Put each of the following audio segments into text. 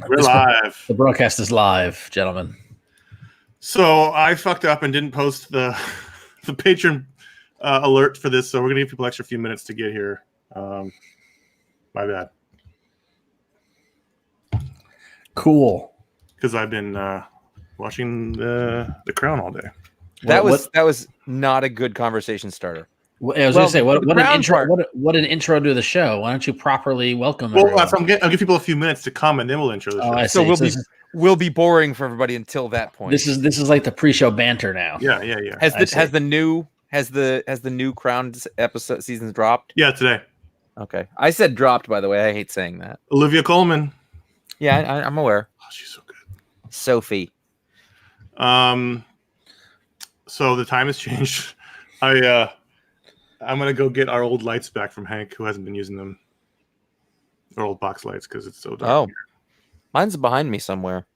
We're live. The broadcast is live, gentlemen. So I fucked up and didn't post the patron alert for this, so we're gonna give people an extra few minutes to get here. My bad. Cool. Because I've been watching the Crown all day. That was not a good conversation starter. I was going to say, what an intro! What an intro to the show. Why don't you properly welcome? Well, I'll give people a few minutes to come, and then we'll intro the show. I see. So we'll be boring for everybody until that point. This is like the pre-show banter now. Yeah. Has the new Crown episode seasons dropped? Yeah, today. Okay, I said dropped. By the way, I hate saying that. Olivia Colman. Yeah, I'm aware. Oh, she's so good. Sophie. So the time has changed. I'm gonna go get our old lights back from Hank, who hasn't been using them. Our old box lights because it's so dark. Oh, mine's behind me somewhere.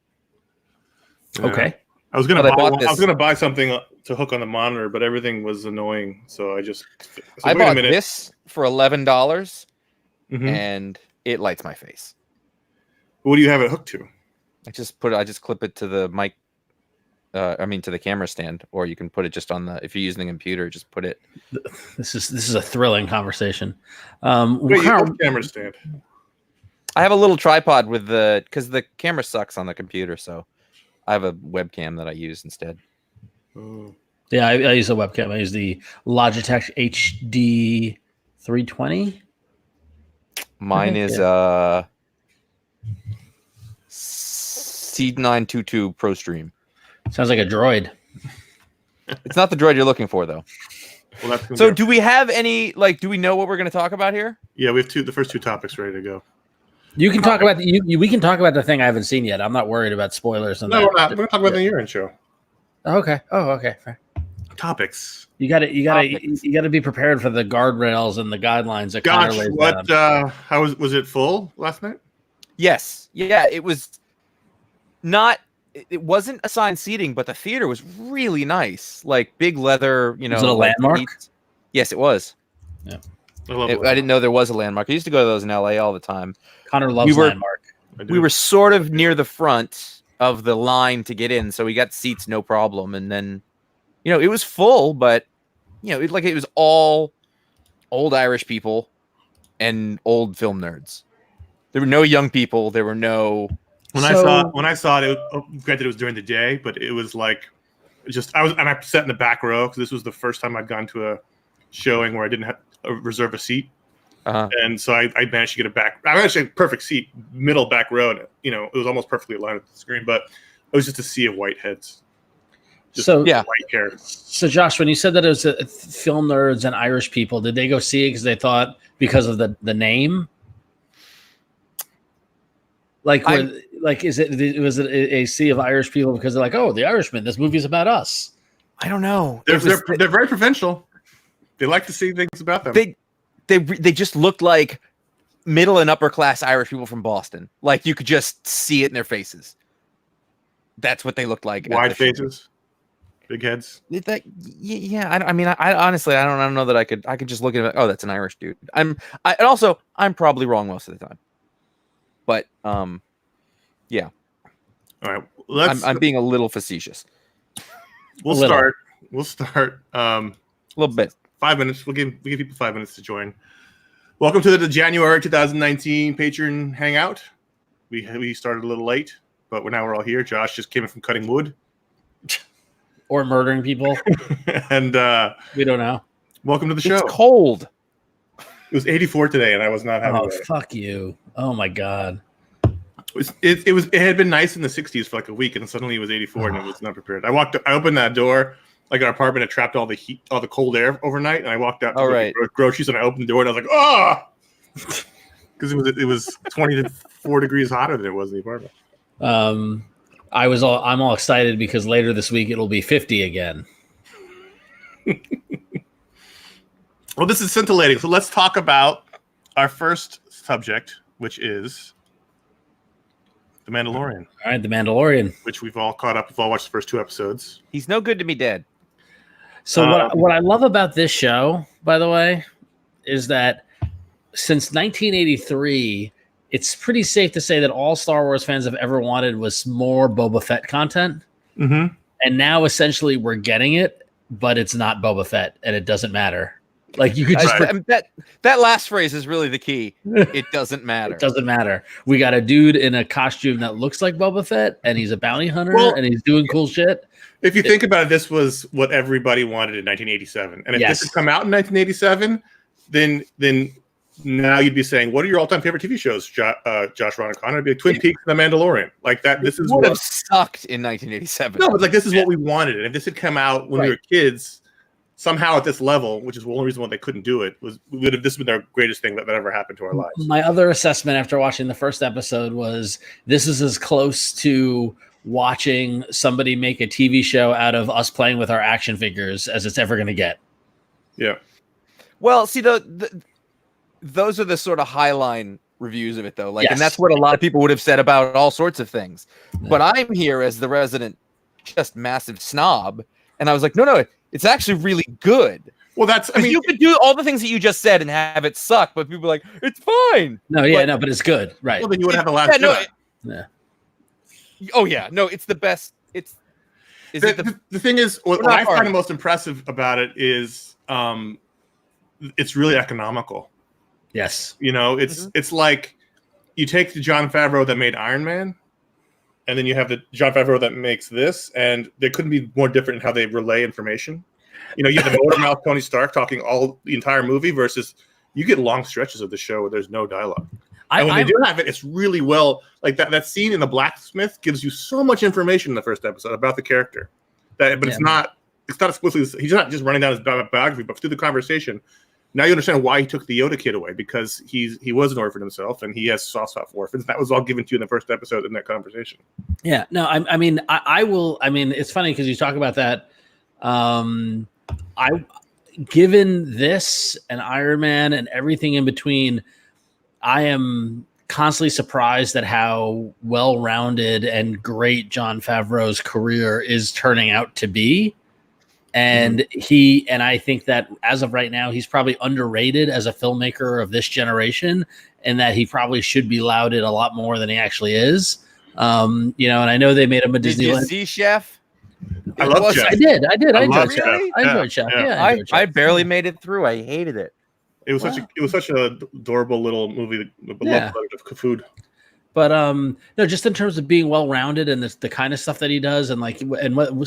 Yeah. Okay. I was gonna buy something to hook on the monitor, but everything was annoying, so I bought this for $11, and it lights my face. What do you have it hooked to? I just clip it to the mic. To the camera stand, or you can put it just on if you're using the computer, just put it. This is a thrilling conversation. Wait, you have a camera stand? I have a little tripod because the camera sucks on the computer, so I have a webcam that I use instead. Oh. Yeah, I use a webcam. I use the Logitech HD 320. Mine is C922 Pro Stream. Sounds like a droid. It's not the droid you're looking for, though. Well, so do we have any, do we know what we're going to talk about here? Yeah, we have the first two topics ready to go. You can talk about we can talk about the thing I haven't seen yet. I'm not worried about spoilers. No, we're not. We're going to talk about the year-end show. Okay. Oh, okay. Fair. Topics. You got to be prepared for the guardrails and the guidelines that Connor lays down. How was it full last night? Yes. Yeah, it was not. It wasn't assigned seating, but the theater was really nice. Like big leather, Was it a landmark? Seats. Yes, it was. Yeah. I didn't know there was a landmark. I used to go to those in LA all the time. Connor loves landmark. We were sort of near the front of the line to get in, so we got seats no problem. And then, it was full, but it was all old Irish people and old film nerds. There were no young people. There were no. When I saw it, granted it was during the day, but it was like I sat in the back row because this was the first time I'd gone to a showing where I didn't have reserve a seat, and so I managed to get I actually had a perfect seat, middle back row, and it was almost perfectly aligned with the screen, but it was just a sea of white heads. White hair. So Josh, when you said that it was film nerds and Irish people, did they go see it because they thought because of the name? Was it a sea of Irish people because they're like, oh, the Irishman, this movie's about us? I don't know. They're very provincial. They like to see things about them. They just looked like middle and upper class Irish people from Boston. Like you could just see it in their faces. That's what they looked like. Wide faces, big heads. Yeah. I honestly, I don't know that I could just look at it. Oh, that's an Irish dude. And also I'm probably wrong most of the time. But yeah. All right, I'm being a little facetious. We'll start. A little bit. 5 minutes. We'll give people 5 minutes to join. Welcome to the January 2019 Patron Hangout. We started a little late, but now we're all here. Josh just came in from cutting wood or murdering people, and we don't know. Welcome to the show. It's cold. It was 84 today, and I was not happy. Oh, fuck you! Oh my god! It had been nice in the 60s for like a week, and suddenly it was 84, and I was not prepared. I opened that door, like our apartment had trapped all the heat, all the cold air overnight, and I walked out to groceries, and I opened the door, and I was like, oh, because it was 24 degrees hotter than it was in the apartment. I'm all excited because later this week it'll be 50 again. Well, this is scintillating. So let's talk about our first subject, which is The Mandalorian. All right, The Mandalorian. Which we've all caught up. We've all watched the first two episodes. He's no good to me dead. So what I love about this show, by the way, is that since 1983, it's pretty safe to say that all Star Wars fans have ever wanted was more Boba Fett content. Mm-hmm. And now essentially we're getting it, but it's not Boba Fett and it doesn't matter. Like you could just that last phrase is really the key. It doesn't matter. It doesn't matter. We got a dude in a costume that looks like Boba Fett, and he's a bounty hunter, and he's doing cool shit. If you think about it, this was what everybody wanted in 1987, and if this had come out in 1987, then now you'd be saying, "What are your all-time favorite TV shows?" Josh Ronicon, it'd be like Twin Peaks and The Mandalorian. Like that. This is would have sucked in 1987. No, but like this is what we wanted, and if this had come out when we were kids. Somehow at this level, which is the only reason why they couldn't do it, was this been their greatest thing that ever happened to our lives. My other assessment after watching the first episode was this is as close to watching somebody make a TV show out of us playing with our action figures as it's ever going to get. Yeah. Well, see, those are the sort of highline reviews of it, though. Like, and that's what a lot of people would have said about all sorts of things. Yeah. But I'm here as the resident, just massive snob, and I was like, no. It's actually really good. Well, you could do all the things that you just said and have it suck, but people are like, it's fine. But it's good, right? Well, then you would have the last. Oh yeah, no, it's the best. The thing is, what I find the most impressive about it is, it's really economical. Yes, it's like you take the Jon Favreau that made Iron Man. And then you have the Jon Favreau that makes this, and they couldn't be more different in how they relay information. You have the motor mouth Tony Stark talking the entire movie versus you get long stretches of the show where there's no dialogue. And when they do have it, it's really well like that scene in the blacksmith gives you so much information in the first episode about the character. It's not explicitly. He's not just running down his biography, but through the conversation. Now you understand why he took the Yoda kid away, because he was an orphan himself and he has soft spot for orphans. That was all given to you in the first episode in that conversation. Yeah, no, I mean, it's funny because you talk about that. Given this and Iron Man and everything in between, I am constantly surprised at how well-rounded and great Jon Favreau's career is turning out to be. And I think that as of right now, he's probably underrated as a filmmaker of this generation, and that he probably should be lauded a lot more than he actually is. And I know they made him a Disneyland. Did you see Chef? I love Chef. I did. I enjoyed Chef. Really? I enjoyed Chef. Yeah, I barely made it through. I hated it. It was such an adorable little movie. Love of food. But no, just in terms of being well-rounded and the kind of stuff that he does, and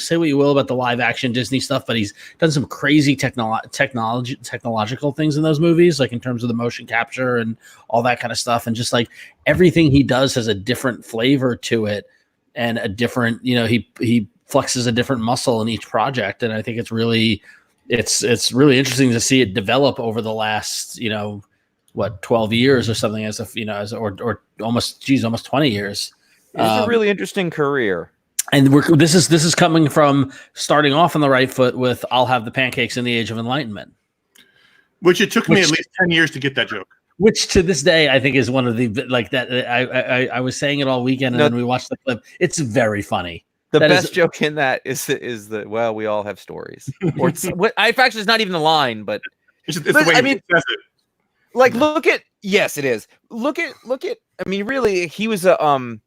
say what you will about the live-action Disney stuff, but he's done some crazy technological things in those movies, like in terms of the motion capture and all that kind of stuff, and just like everything he does has a different flavor to it, and a different, he flexes a different muscle in each project, and I think it's really interesting to see it develop over the last 12 years or something, or almost 20 years. It's a really interesting career. And this is coming from starting off on the right foot with "I'll have the pancakes in the Age of Enlightenment," which it took me at least 10 years to get that joke. Which to this day I think is one of the like that. I was saying it all weekend, and then we watched the clip. It's very funny. The best joke in that is that we all have stories. Or it's not even the line, but it's the way he says it. Like, it is. Look at. I mean, really, he was a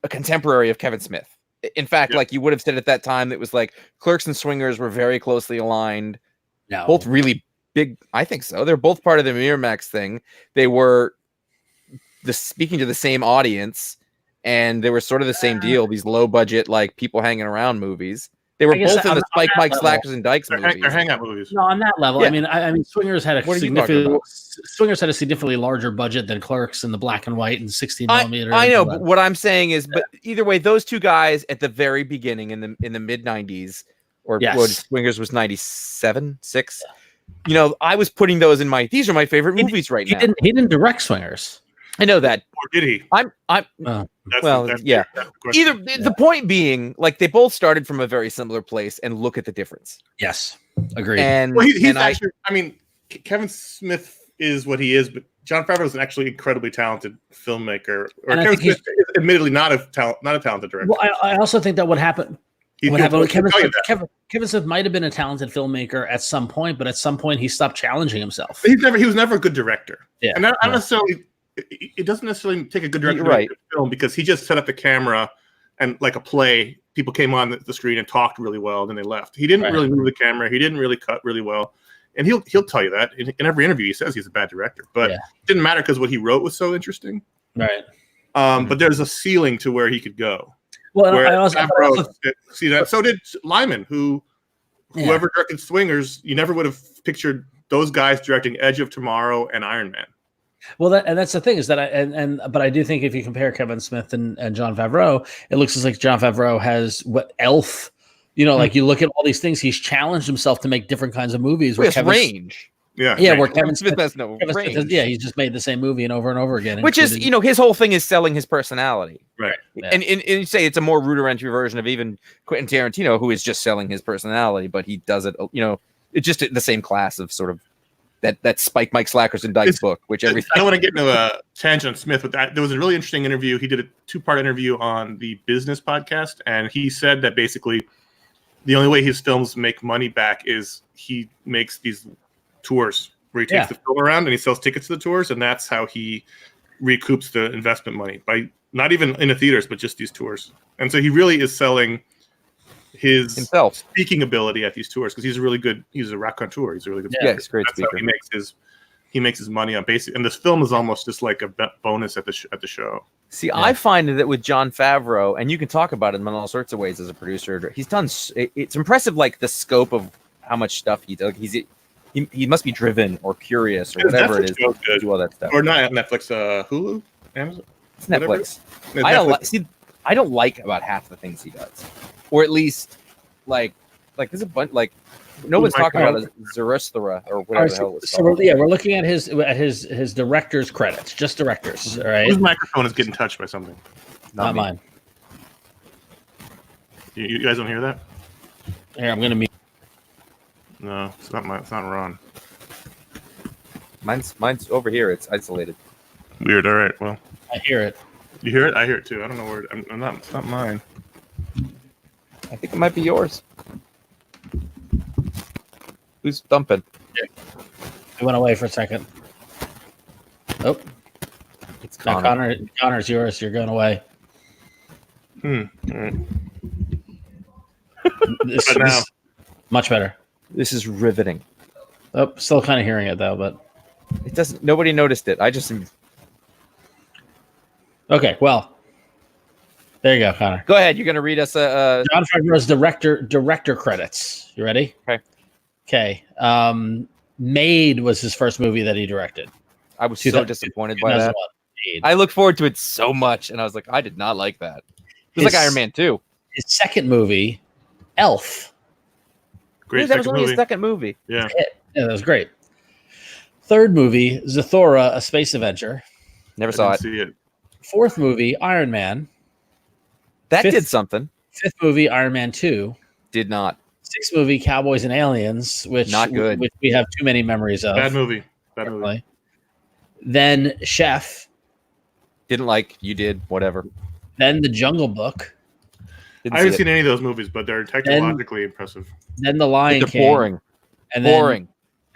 contemporary of Kevin Smith. In fact, like you would have said at that time, it was like Clerks and Swingers were very closely aligned. No. Both really big. I think so. They're both part of the Miramax thing. They were speaking to the same audience, and they were sort of the same deal. These low budget, like people hanging around movies. They were both in the Spike, Mike, Slackers, and Dykes movies. They're hangout movies. No, on that level. Yeah. I mean, Swingers had a significantly larger budget than Clerks in the black and white and 16 millimeter. I know, but what I'm saying is, but either way, those two guys at the very beginning in the mid 90s, or Swingers was 97, 6. I was putting those in these are my favorite movies right now. He didn't direct Swingers. I know that. Or did he? The point being, like, they both started from a very similar place, and look at the difference. Yes, agreed. And Kevin Smith is what he is, but Jon Favreau is an actually incredibly talented filmmaker. Kevin Smith is admittedly not a talented director. Well, I also think that what happened. Kevin Smith might have been a talented filmmaker at some point, but at some point he stopped challenging himself. He was never a good director. Yeah, and not necessarily it doesn't necessarily take a good director You're right. to make a film because he just set up the camera and like a play, people came on the screen and talked really well, then they left. He didn't really move the camera. He didn't really cut really well. And he'll tell you that in every interview. He says he's a bad director, but it didn't matter because what he wrote was so interesting. Right. But there's a ceiling to where he could go. Well, I also see that. So did Lyman, whoever directed Swingers. You never would have pictured those guys directing Edge of Tomorrow and Iron Man. Well, that's the thing is that but I do think if you compare Kevin Smith and Jon Favreau, it looks like Jon Favreau has Elf. Like you look at all these things, he's challenged himself to make different kinds of movies. With range. Where Kevin Smith has no range. He's just made the same movie and over again. Which is, his whole thing is selling his personality. Right. Yeah. And you say it's a more rudimentary version of even Quentin Tarantino, who is just selling his personality, but he does it, it's just the same class of sort of that Spike Mike Slackers and Dice book, which everything. I don't want to get into a tangent on Smith, but there was a really interesting interview. He did a 2-part interview on the Business podcast, and he said that basically the only way his films make money back is he makes these tours where he takes the film around and he sells tickets to the tours, and that's how he recoups the investment money, by not even in the theaters, but just these tours. And so he really is selling his speaking ability at these tours because he's a raconteur. He's a really good speaker. He's a great speaker. How he makes his money on basic. And this film is almost just like a bonus at the show. See, I find that with Jon Favreau, and you can talk about him in all sorts of ways as a producer. He's done. It's impressive, like the scope of how much stuff he does. He must be driven or curious or whatever it is to do all that stuff. Or not Netflix, Hulu, Amazon. It's Netflix. I don't like about half the things he does, or at least like there's a bunch like no one's talking about Zarathustra or whatever the hell it's called. So we're looking at his director's credits, just directors. All right. Whose microphone is getting touched by something? Not mine. You guys don't hear that? Here, I'm gonna mute. No, it's not mine. It's not Ron. Mine's over here. It's isolated. Weird. All right. Well, I hear it. You hear it? I hear it too. I don't know where. I'm not. It's not mine. I think it might be yours. Who's thumping? It went away for a second. Oh, it's Connor. Connor's yours. You're going away. All right. This is much better. This is riveting. Oh, still kind of hearing it though, but it doesn't. Nobody noticed it. I just. Okay, well, there you go, Connor. Go ahead. You're going to read us Jon Favreau's director credits. You ready? Okay. Made was his first movie that he directed. I was so disappointed by that. I look forward to it so much, and I was like, I did not like that. It was like Iron Man 2. His second movie, Elf. Great. That was only his second movie. Yeah, that was great. Third movie, Zathura, A Space Adventure. Never saw it. See it. Fourth movie, Iron Man. That did something. Fifth movie, Iron Man 2. Did not. Sixth movie, Cowboys and Aliens, which not good. Which we have too many memories of. Bad movie. Then Chef. Didn't like. You did. Whatever. Then The Jungle Book. I haven't seen any of those movies, but they're technologically impressive. Then The Lion King. Boring. And boring.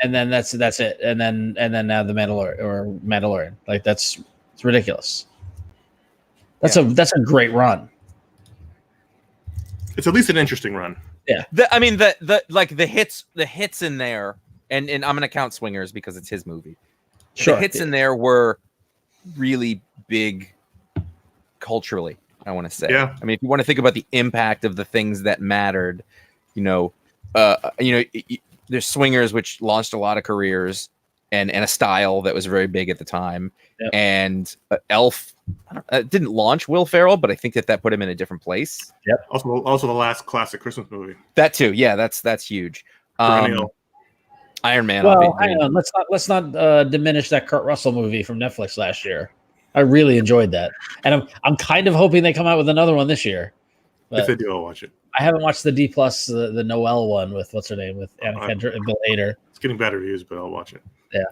And then that's it. And then now The Mandalorian. Like it's ridiculous. That's a great run. It's at least an interesting run. Yeah. The hits in there, and I'm gonna count Swingers because it's his movie. Sure. The hits in there were really big culturally, I want to say. Yeah. I mean, if you want to think about the impact of the things that mattered, there's Swingers, which launched a lot of careers and a style that was very big at the time. Yep. And Elf didn't launch Will Ferrell, but I think that put him in a different place. Yep. Also the last classic Christmas movie. That too. Yeah, that's huge. Iron Man. Well, hang on. Let's not diminish that Kurt Russell movie from Netflix last year. I really enjoyed that, and I'm kind of hoping they come out with another one this year. If they do, I'll watch it. I haven't watched the D+, the Noel one with what's her name, with Anna Kendrick and Bill Hader. It's getting bad reviews, but I'll watch it. Yeah.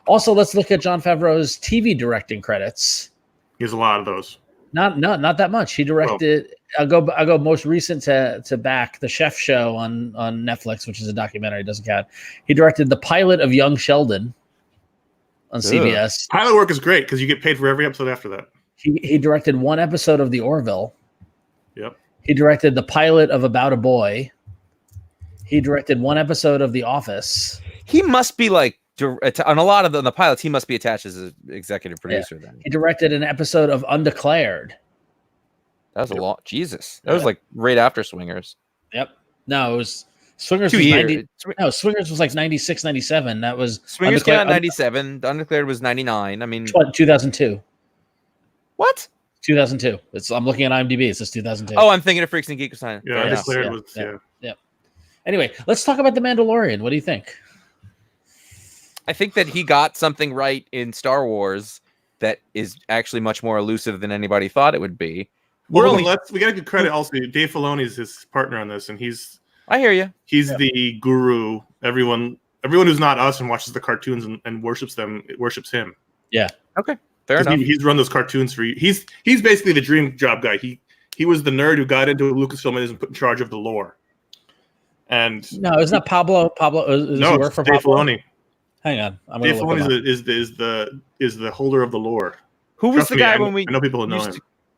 Also, let's look at Jon Favreau's TV directing credits. He has a lot of those. Not that much. He directed. I'll go most recent to back the Chef Show on Netflix, which is a documentary. Doesn't count. He directed the pilot of Young Sheldon. on CBS. Pilot work is great because you get paid for every episode after that. He directed one episode of The Orville. Yep. He directed the pilot of About a Boy. He directed one episode of The Office. He must be like on a lot of the pilots. He must be attached as an executive producer. Then he directed an episode of Undeclared. That was a lot. Jesus, that was like right after Swingers. Yep. No, it was Swingers. 2 was years. 90, no, Swingers was like 96, 97. That was Swingers came out 97. Undeclared was 99. I mean, 2002. What? 2002. I'm looking at IMDb. It says 2002. Oh, I'm thinking of Freaks and Geeks. Yeah, Undeclared was yeah. Anyway, let's talk about The Mandalorian. What do you think? I think that he got something right in Star Wars that is actually much more elusive than anybody thought it would be. We got to give credit also. Dave Filoni is his partner on this, and I hear you. He's the guru. Everyone who's not us and watches the cartoons and worships them, it worships him. Yeah. Okay. Fair enough. He's run those cartoons for you. He's basically the dream job guy. He was the nerd who got into Lucasfilm and is put in charge of the lore. And no, it's not Pablo. No, it's Dave Filoni. Hang on, Dave Filoni is the holder of the lore. Who was the guy when we? I know people who know him.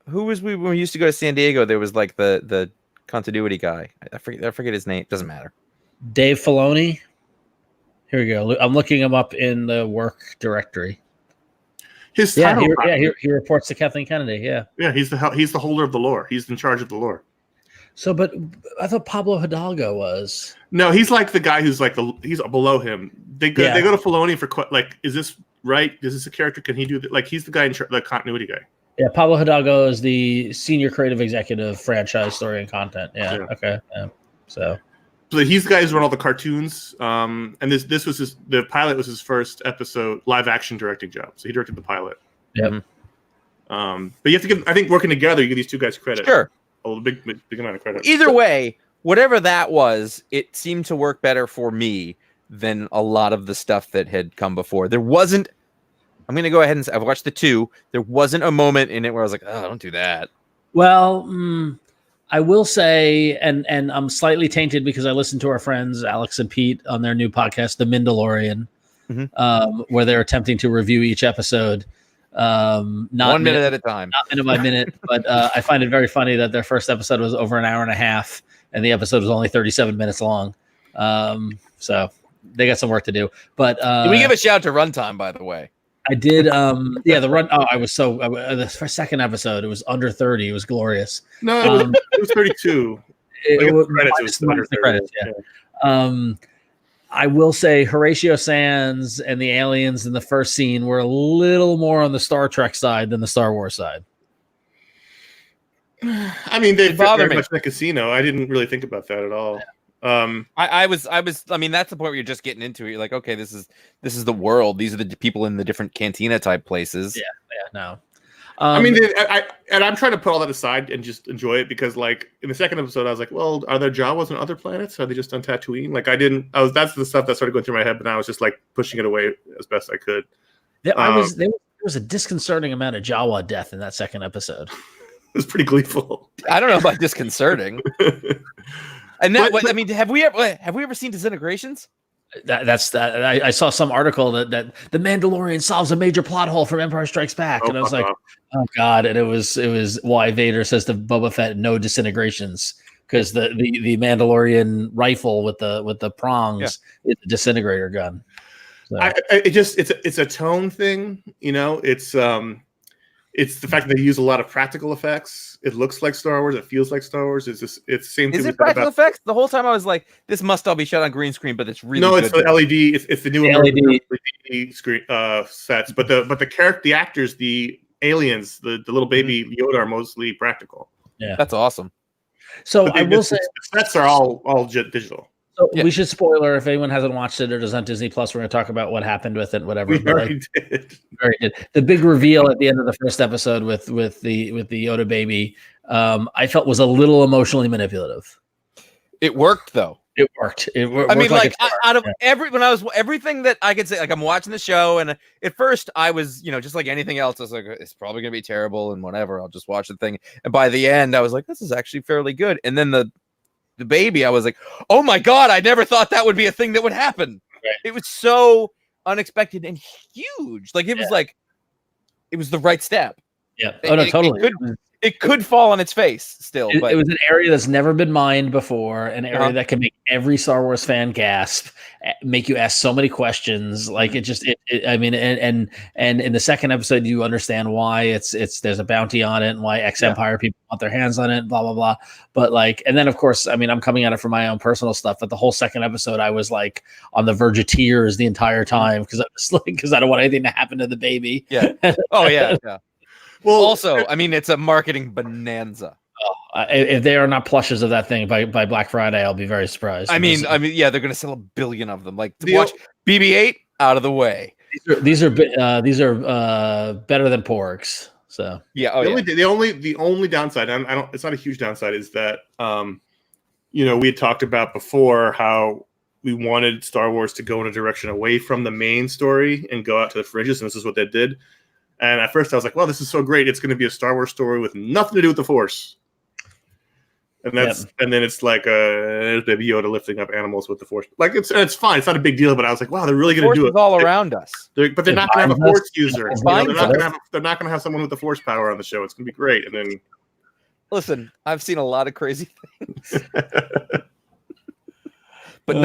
Who was when we used to go to San Diego? There was like the continuity guy. I forget his name. Doesn't matter. Dave Filoni. Here we go. I'm looking him up in the work directory. His title, he reports to Kathleen Kennedy. Yeah, he's the holder of the lore. He's in charge of the lore. So, but I thought Pablo Hidalgo was. No, he's like the guy who's he's below him. They go to Filoni for is this right? Is this a character? Can he do that? Like he's the guy the continuity guy. Yeah, Pablo Hidalgo is the senior creative executive, franchise, story, and content. Yeah. Okay. Yeah. So he's the guy who's run all the cartoons. And this was the pilot was his first episode live action directing job. So he directed the pilot. Yep. But you have to give. I think working together, you give these two guys credit. Sure. A big amount of credit. Either way, whatever that was, it seemed to work better for me than a lot of the stuff that had come before. There wasn't. I'm going to go ahead and say I've watched the 2. There wasn't a moment in it where I was like, "Oh, don't do that." Well, I will say, and I'm slightly tainted because I listened to our friends Alex and Pete on their new podcast, The Mandalorian, where they're attempting to review each episode. Not 1 minute at a time, not minute by minute. But I find it very funny that their first episode was over an hour and a half, and the episode was only 37 minutes long. So they got some work to do. But did we give a shout out to Runtime, by the way? I did. The run. Oh, I was so the second episode. It was under 30. It was glorious. No, it was 32. It was the credits. Yeah. I will say Horatio Sands and the aliens in the first scene were a little more on the Star Trek side than the Star Wars side. I mean, they very much in the casino. I didn't really think about that at all. Yeah. I mean, that's the point where you're just getting into it. You're like, okay, this is the world. These are the people in the different cantina type places. Yeah, no. I mean, I'm trying to put all that aside and just enjoy it because, like, in the second episode, I was like, well, are there Jawas on other planets? Are they just on Tatooine? Like, that's the stuff that started going through my head, but now I was just like pushing it away as best I could. There was a disconcerting amount of Jawa death in that second episode. It was pretty gleeful. I don't know about disconcerting. And then, I mean, have we ever seen disintegrations? I saw some article that the Mandalorian solves a major plot hole from Empire Strikes Back, and I was like, oh god! And it was why Vader says to Boba Fett, "No disintegrations," because the Mandalorian rifle with the prongs is a disintegrator gun. So. It's a tone thing, you know. It's the fact that they use a lot of practical effects. It looks like Star Wars. It feels like Star Wars. It's the same thing. Is it practical effects? The whole time I was like, this must all be shot on green screen, but it's really no. Good It's the LED. It's the new LED screen sets. But the actors, the aliens, the little baby Yoda are mostly practical. Yeah, that's awesome. So I will say the sets are all digital. So we should spoiler if anyone hasn't watched it or is on Disney Plus. We're going to talk about what happened with it, whatever. We already did. The big reveal at the end of the first episode with the Yoda baby, I felt was a little emotionally manipulative. It worked though. It worked. It worked. I mean, like out of everything that I could say, like I'm watching the show, and at first I was, just like anything else, I was like, it's probably going to be terrible and whatever. I'll just watch the thing. And by the end, I was like, this is actually fairly good. And then the baby, I was like, oh my god, I never thought that would be a thing that would happen. Right. It was so unexpected and huge. Like it was like it was the right step. Yeah. Oh no, totally. It could fall on its face still, but it was an area that's never been mined before, an area that can make every Star Wars fan gasp, make you ask so many questions. Like I mean, and in the second episode, you understand why there's a bounty on it and why Empire people want their hands on it, blah blah blah. But like, and then of course, I mean, I'm coming at it from my own personal stuff. But the whole second episode, I was like on the verge of tears the entire time because I don't want anything to happen to the baby. Yeah. Oh yeah. Yeah. Well, also, I mean, it's a marketing bonanza. If they are not plushes of that thing by Black Friday, I'll be very surprised. I mean, yeah, they're going to sell 1 billion of them. Like, to watch BB-8 out of the way. These are better than porgs. So yeah, the only downside, and I don't, it's not a huge downside, is that we had talked about before how we wanted Star Wars to go in a direction away from the main story and go out to the fringes, and this is what they did. And at first I was like, well, this is so great. It's going to be a Star Wars story with nothing to do with the Force. And and then it's like Baby Yoda lifting up animals with the Force. Like it's fine. It's not a big deal, but I was like, wow, they're really going to do it. All around us. But they're not going to have a Force user. They're not going to have someone with the Force power on the show. It's going to be great. And then listen, I've seen a lot of crazy things. But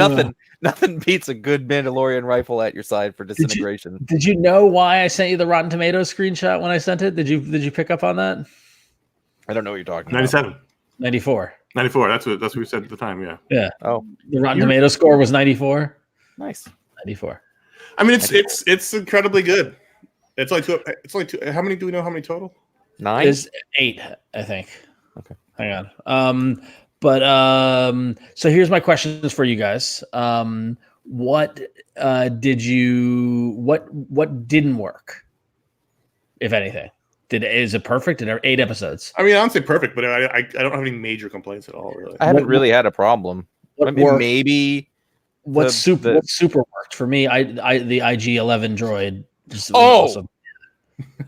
nothing beats a good Mandalorian rifle at your side for disintegration. Did you know why I sent you the Rotten Tomatoes screenshot when I sent it? Did you pick up on that? I don't know what you're talking 97. about. 94. 94. That's what we said at the time. Yeah. Yeah. Oh, the Rotten Tomatoes score was 94. Nice. 94. I mean, it's incredibly good. It's only two. How many do we know? How many total? 9. There's 8, I think. Okay. Hang on. So here's my questions for you guys. What didn't work, if anything? Is it perfect? Did 8 episodes? I mean, I don't say perfect, but I don't have any major complaints at all. Really, I haven't really had a problem. Maybe what super worked for me. The IG-11 droid. Just awesome.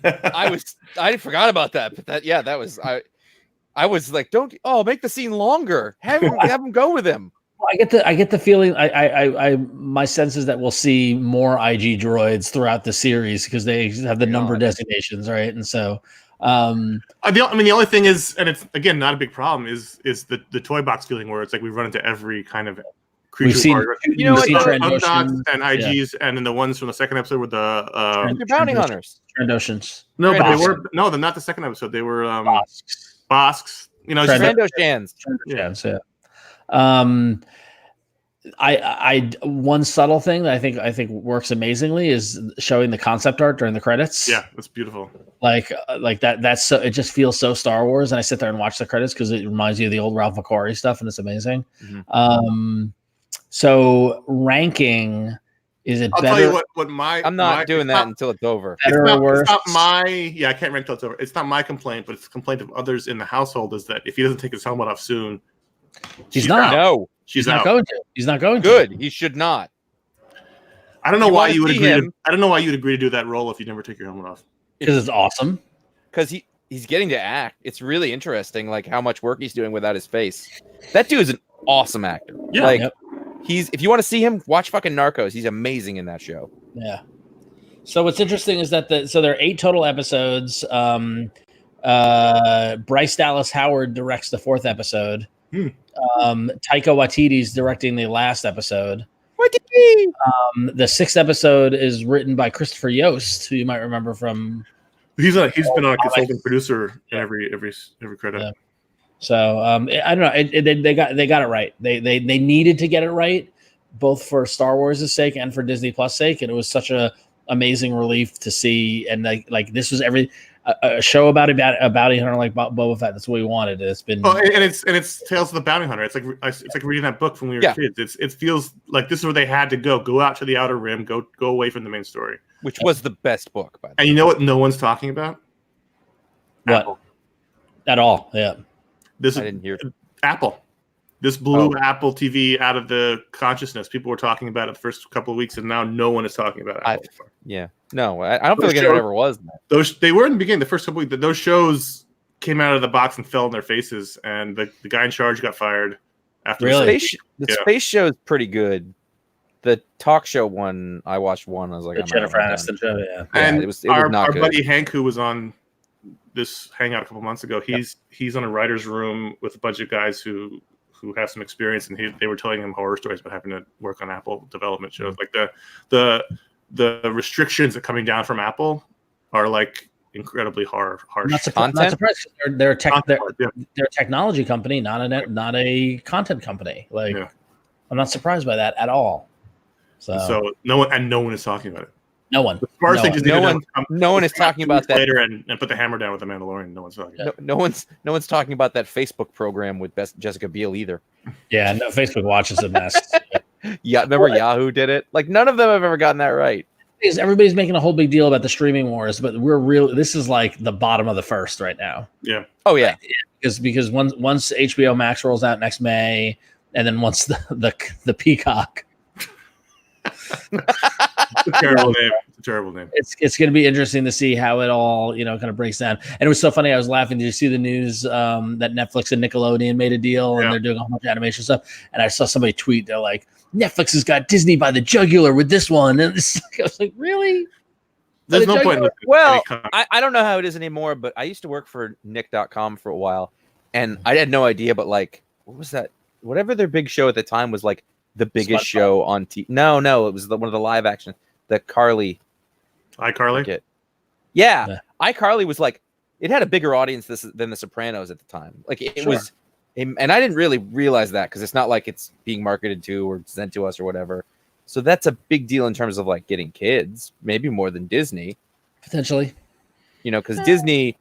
I forgot about that, but that was I was like, make the scene longer. Have him go with him. Well, I get the feeling. My sense is that we'll see more IG droids throughout the series because they have the number designations, right? And so, the only thing is, and it's again not a big problem, is the toy box feeling where it's like we run into every kind of creature. We've seen Trandoshans and IGs, and then the ones from the second episode with the bounty hunters. Trandoshans. No, but they're not the second episode. They were Bosks. Trandoshans. Yeah. I one subtle thing that I think works amazingly is showing the concept art during the credits. Yeah, that's beautiful. Like that's so, it just feels so Star Wars, and I sit there and watch the credits because it reminds you of the old Ralph McQuarrie stuff, and it's amazing. Mm-hmm. So ranking, is it I'll better? tell you what I'm not doing that until it's over. Better or worse? It's not my I can't rank until it's over. It's not my complaint, but it's the complaint of others in the household is that if he doesn't take his helmet off soon, he's not. No. He's not going to. He's not going to. Good. He should not. I don't know why you would agree. I don't know why you'd agree to do that role if you never take your helmet off. Because it's awesome. Because he's getting to act. It's really interesting, like how much work he's doing without his face. That dude is an awesome actor. Yeah. If you want to see him, watch fucking Narcos. He's amazing in that show. Yeah. So what's interesting is that there are 8 total episodes. Bryce Dallas Howard directs the 4th episode. Taika Waititi's directing the last episode. The 6th episode is written by Christopher Yost, who you might remember from. He's been on a consulting producer in every credit. Yeah. So I don't know. They got it right. They needed to get it right, both for Star Wars' sake and for Disney Plus' sake. And it was such a amazing relief to see. And like this was a show about a bounty hunter like Boba Fett. That's what we wanted. It's been and it's Tales of the Bounty Hunter. It's like reading that book when we were kids. It feels like this is where they had to go out to the Outer Rim, go away from the main story, which was the best book. By the way. And you know what? No one's talking about what Apple. At all. Yeah. I didn't hear Apple. This blew Apple TV out of the consciousness. People were talking about it the first couple of weeks, and now no one is talking about Apple. No, I don't feel like anyone ever was. They were in the beginning. The first couple of weeks, those shows came out of the box and fell on their faces, and the guy in charge got fired. After really? The space show is pretty good. The talk show one, I watched one. I was like, The Jennifer Aniston show, yeah. And it was our not good. buddy Hank, who was on this Hangout a couple months ago, he's on a writer's room with a bunch of guys who have some experience, and they were telling him horror stories about having to work on Apple development shows. Like the restrictions that coming down from Apple are like incredibly harsh. Not surprised. They're a technology company, not a content company. Like, I'm not surprised by that at all. So no one is talking about it. No one. No one is talking about that later and put the hammer down with the Mandalorian. No one's talking. No one's talking about that Facebook program with Jessica Biel either. Yeah, no, Facebook Watch is a mess. Yeah, remember Yahoo did it? Like none of them have ever gotten that right. Everybody's making a whole big deal about the streaming wars, but this is like the bottom of the first right now. Yeah. Oh yeah. Because once HBO Max rolls out next May, and then once the Peacock. It's a terrible name. It's going to be interesting to see how it all kind of breaks down. And it was so funny. I was laughing. Did you see the news that Netflix and Nickelodeon made a deal and they're doing a whole bunch of animation stuff? And I saw somebody tweet, they're like, Netflix has got Disney by the jugular with this one. And I was like, really? There's no point. Well, I don't know how it is anymore, but I used to work for Nick.com for a while, and I had no idea. But like, what was that? Whatever their big show at the time was, like the biggest show on TV. No, it was one of the live action. The Carly. iCarly? Yeah. iCarly was like, it had a bigger audience than The Sopranos at the time. Like it was, and I didn't really realize that because it's not like it's being marketed to or sent to us or whatever. So that's a big deal in terms of like getting kids, maybe more than Disney. Potentially. Because Disney's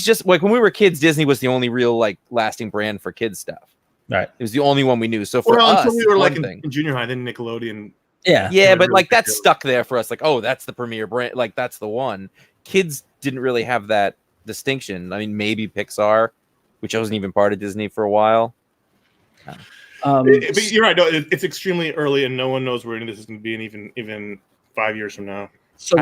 just like when we were kids, Disney was the only real like lasting brand for kids stuff. Right. It was the only one we knew. So for us, until we were like in junior high, then Nickelodeon. Yeah, but like that stuck there for us. Like, oh, that's the premier brand. Like that's the one. Kids didn't really have that distinction. I mean, maybe Pixar, which wasn't even part of Disney for a while. But you're right. No, it's extremely early, and no one knows where this is going to be, in even 5 years from now. So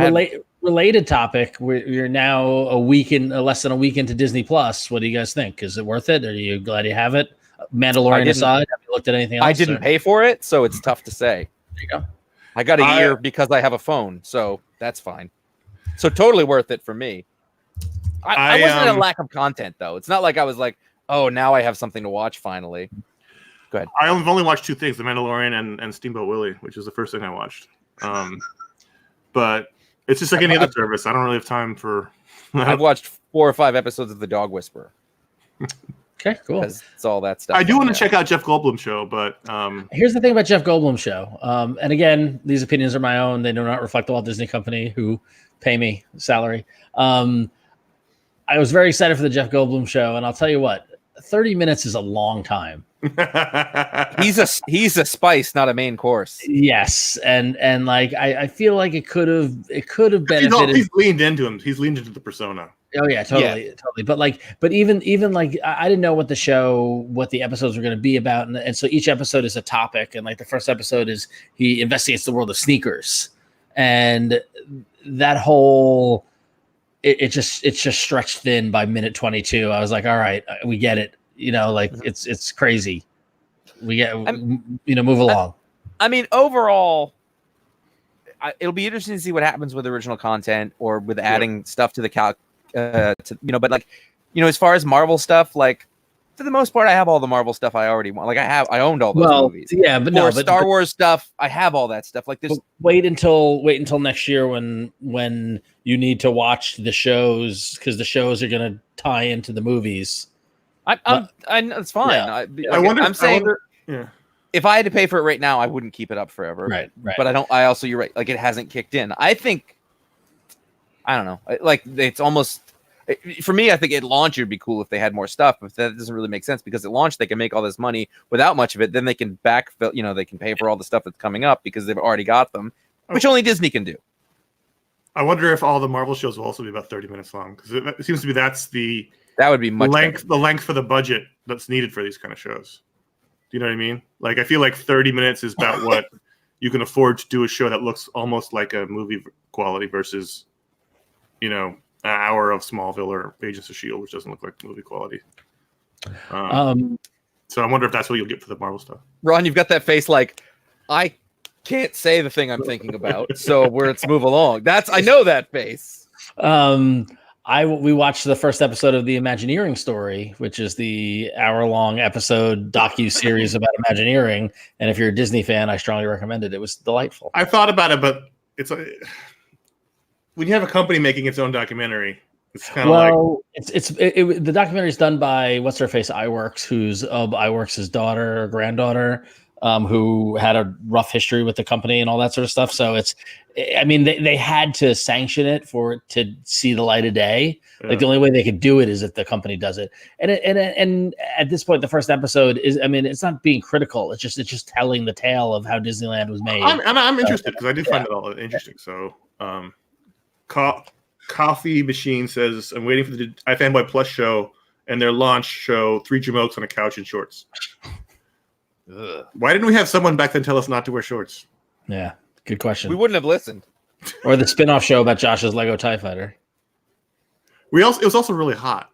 related topic. We're now less than a week into Disney Plus. What do you guys think? Is it worth it? Are you glad you have it? Mandalorian aside, have you looked at anything else? I didn't pay for it, so it's tough to say. There you go. I got a year because I have a phone, so that's fine. So totally worth it for me. I wasn't in a lack of content, though. It's not like I was like, oh, now I have something to watch finally. Go ahead. I've only watched two things, The Mandalorian and Steamboat Willie, which was the first thing I watched. But it's just like any other service. I don't really have time for... I've watched 4 or 5 episodes of The Dog Whisperer. Okay, cool. It's all that stuff. I do want to check out Jeff Goldblum's show, but... Here's the thing about Jeff Goldblum's show. And again, these opinions are my own. They do not reflect the Walt Disney Company, who pay me salary. I was very excited for the Jeff Goldblum show, and I'll tell you what, 30 minutes is a long time. He's a spice, not a main course. Yes, and like I feel like it could have benefited. He's leaned into him. He's leaned into the persona. Oh yeah, totally. But even like I didn't know what the episodes were going to be about, and so each episode is a topic, and like the first episode is he investigates the world of sneakers, and that whole it just stretched thin by minute 22. I was like, all right, we get it. It's crazy. We get, move along. I mean, overall, it'll be interesting to see what happens with original content or with adding stuff to the but like, as far as Marvel stuff, like for the most part, I have all the Marvel stuff I already want. Like I owned all those movies. Yeah, but Star Wars stuff, I have all that stuff. Like this. Wait until next year when you need to watch the shows because the shows are going to tie into the movies. It's fine. Yeah. I wonder. If I had to pay for it right now, I wouldn't keep it up forever. Right. But I don't. I also, you're right. Like it hasn't kicked in. I think. I don't know. Like it's almost. For me, I think at launch it would be cool if they had more stuff. But that doesn't really make sense because at launch they can make all this money without much of it. Then they can backfill. They can pay for all the stuff that's coming up because they've already got them, which only Disney can do. I wonder if all the Marvel shows will also be about 30 minutes long because it seems to be that would be much the length for the budget that's needed for these kind of shows. Do you know what I mean? Like, I feel like 30 minutes is about what you can afford to do a show that looks almost like a movie quality versus, an hour of Smallville or Agents of S.H.I.E.L.D., which doesn't look like movie quality. So I wonder if that's what you'll get for the Marvel stuff. Ron, you've got that face like, I can't say the thing I'm thinking about. So let's move along. I know that face. We watched the first episode of the Imagineering Story, which is the hour-long episode docu-series about Imagineering. And if you're a Disney fan, I strongly recommend it. It was delightful. I thought about it, but it's when you have a company making its own documentary, it's kind of the documentary is done by what's her face iWorks, who's iWorks' daughter or granddaughter, who had a rough history with the company and all that sort of stuff. So they had to sanction it for it to see the light of day. Yeah. Like the only way they could do it is if the company does it. And at this point, the first episode is, it's not being critical. It's just telling the tale of how Disneyland was made. I'm interested because I did find it all interesting. So, Coffee Machine says, I'm waiting for the iFanboy Plus show and their launch show, 3 jamokes on a couch in shorts. Ugh. Why didn't we have someone back then tell us not to wear shorts? Yeah, good question. We wouldn't have listened. Or the spin-off show about Josh's Lego TIE Fighter. It was also really hot.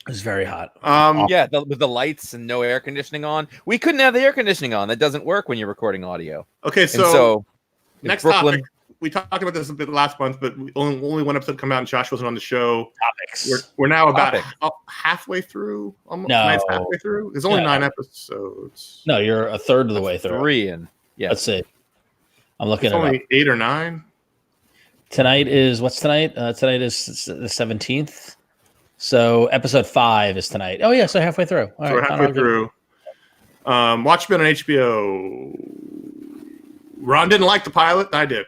It was very hot. With the lights and no air conditioning on. We couldn't have the air conditioning on. That doesn't work when you're recording audio. Okay, so next Brooklyn, topic. We talked about this a bit last month, but only one episode come out and Josh wasn't on the show. Topics. We're now about halfway through. Almost halfway through. There's only 9 episodes. No, you're a third of the way through. 3 in. Yeah. Let's see. I'm looking at only 8 or 9. Tonight is what's tonight? Tonight is the 17th. So episode 5 is tonight. Oh yeah, so halfway through. All right, we're halfway through. Watchmen on HBO. Ron didn't like the pilot. I did.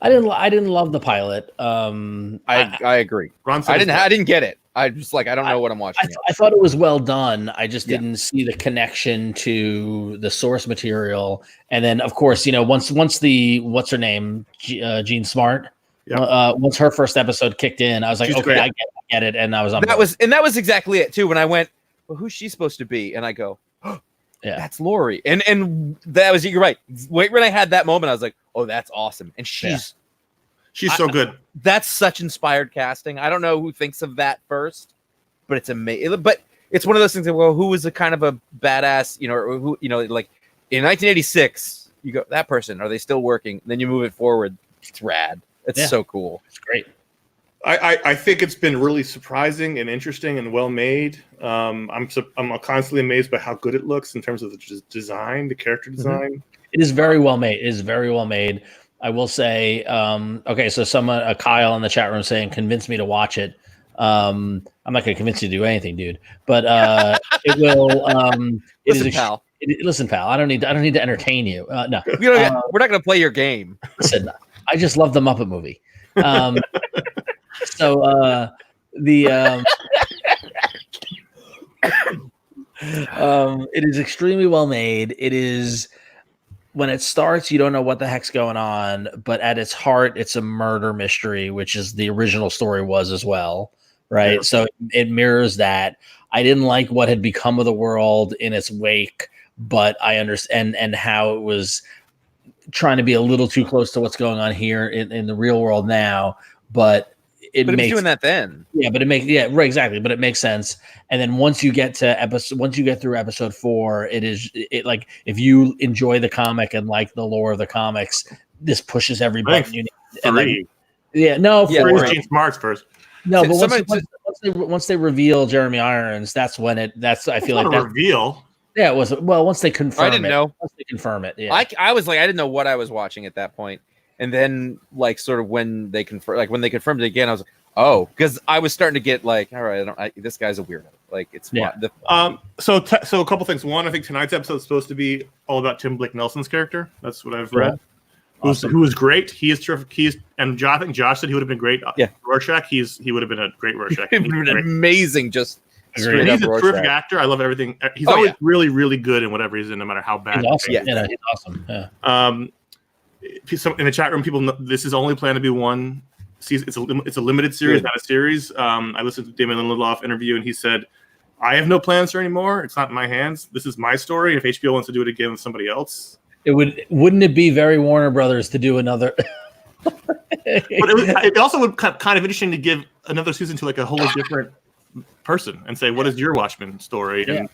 I didn't love the pilot. I agree. Ron I didn't get it. I just I don't know what I'm watching. I thought it was well done. I just didn't see the connection to the source material. And then of course, once the what's her name, Jean Smart. Yeah. Once her first episode kicked in, I was like, she's okay, great. I get it, and I was on. That was exactly it too. When I went, well, who's she supposed to be? And I go, oh, yeah, that's Lori. And that was, you're right. Wait, when I had that moment, I was like, oh, that's awesome. And she's so good. That's such inspired casting. I don't know who thinks of that first, but it's amazing. But it's one of those things that, well, who was a kind of a badass, or who, like in 1986, you go, that person, are they still working? And then you move it forward. It's rad. It's so cool. It's great. I think it's been really surprising and interesting and well made. I'm constantly amazed by how good it looks in terms of the design, the character design. Mm-hmm. It is very well made. It is very well made. I will say, okay, so someone, Kyle in the chat room saying, convince me to watch it. I'm not going to convince you to do anything, dude. But it will. Listen, pal. I don't need to entertain you. No, we're not going to play your game. Listen, I just love the Muppet movie. It is extremely well made. It is, when it starts, you don't know what the heck's going on, but at its heart, it's a murder mystery, which is the original story was as well, right? Yeah. So it mirrors that. I didn't like what had become of the world in its wake, but I understand and how it was trying to be a little too close to what's going on here in the real world now, but it makes doing that then. Yeah, but right, exactly. But it makes sense. And then once you get through episode 4, it like, if you enjoy the comic and like the lore of the comics, this pushes every button you need. 3. Jean Smart's first. No, but once they reveal Jeremy Irons, that's when I feel like that reveal. Yeah, it was. Well, once they confirm I didn't know. Once they confirm it, yeah. I was like, I didn't know what I was watching at that point. And then, like, sort of when they confirmed it again, I was like, oh, because I was starting to get like, all right, this guy's a weirdo. Like, it's So a couple things. One, I think tonight's episode is supposed to be all about Tim Blake Nelson's character. That's what I've read. Awesome. Who was great. He is terrific. I think Josh said he would have been great. Rorschach. He would have been a great Rorschach. He would have been amazing. Just. He's a terrific actor. I love everything. He's always really, really good in whatever he's in, no matter how bad. He's awesome. He's awesome. Yeah. So in the chat room, people know this is only planned to be one season. It's a limited series, not a series. I listened to Damon Lindelof interview, and he said, "I have no plans for anymore. It's not in my hands. This is my story. If HBO wants to do it again with somebody else, wouldn't it be very Warner Brothers to do another?" But it also would kind of interesting to give another season to like a wholly different person and say, what is your Watchmen story? And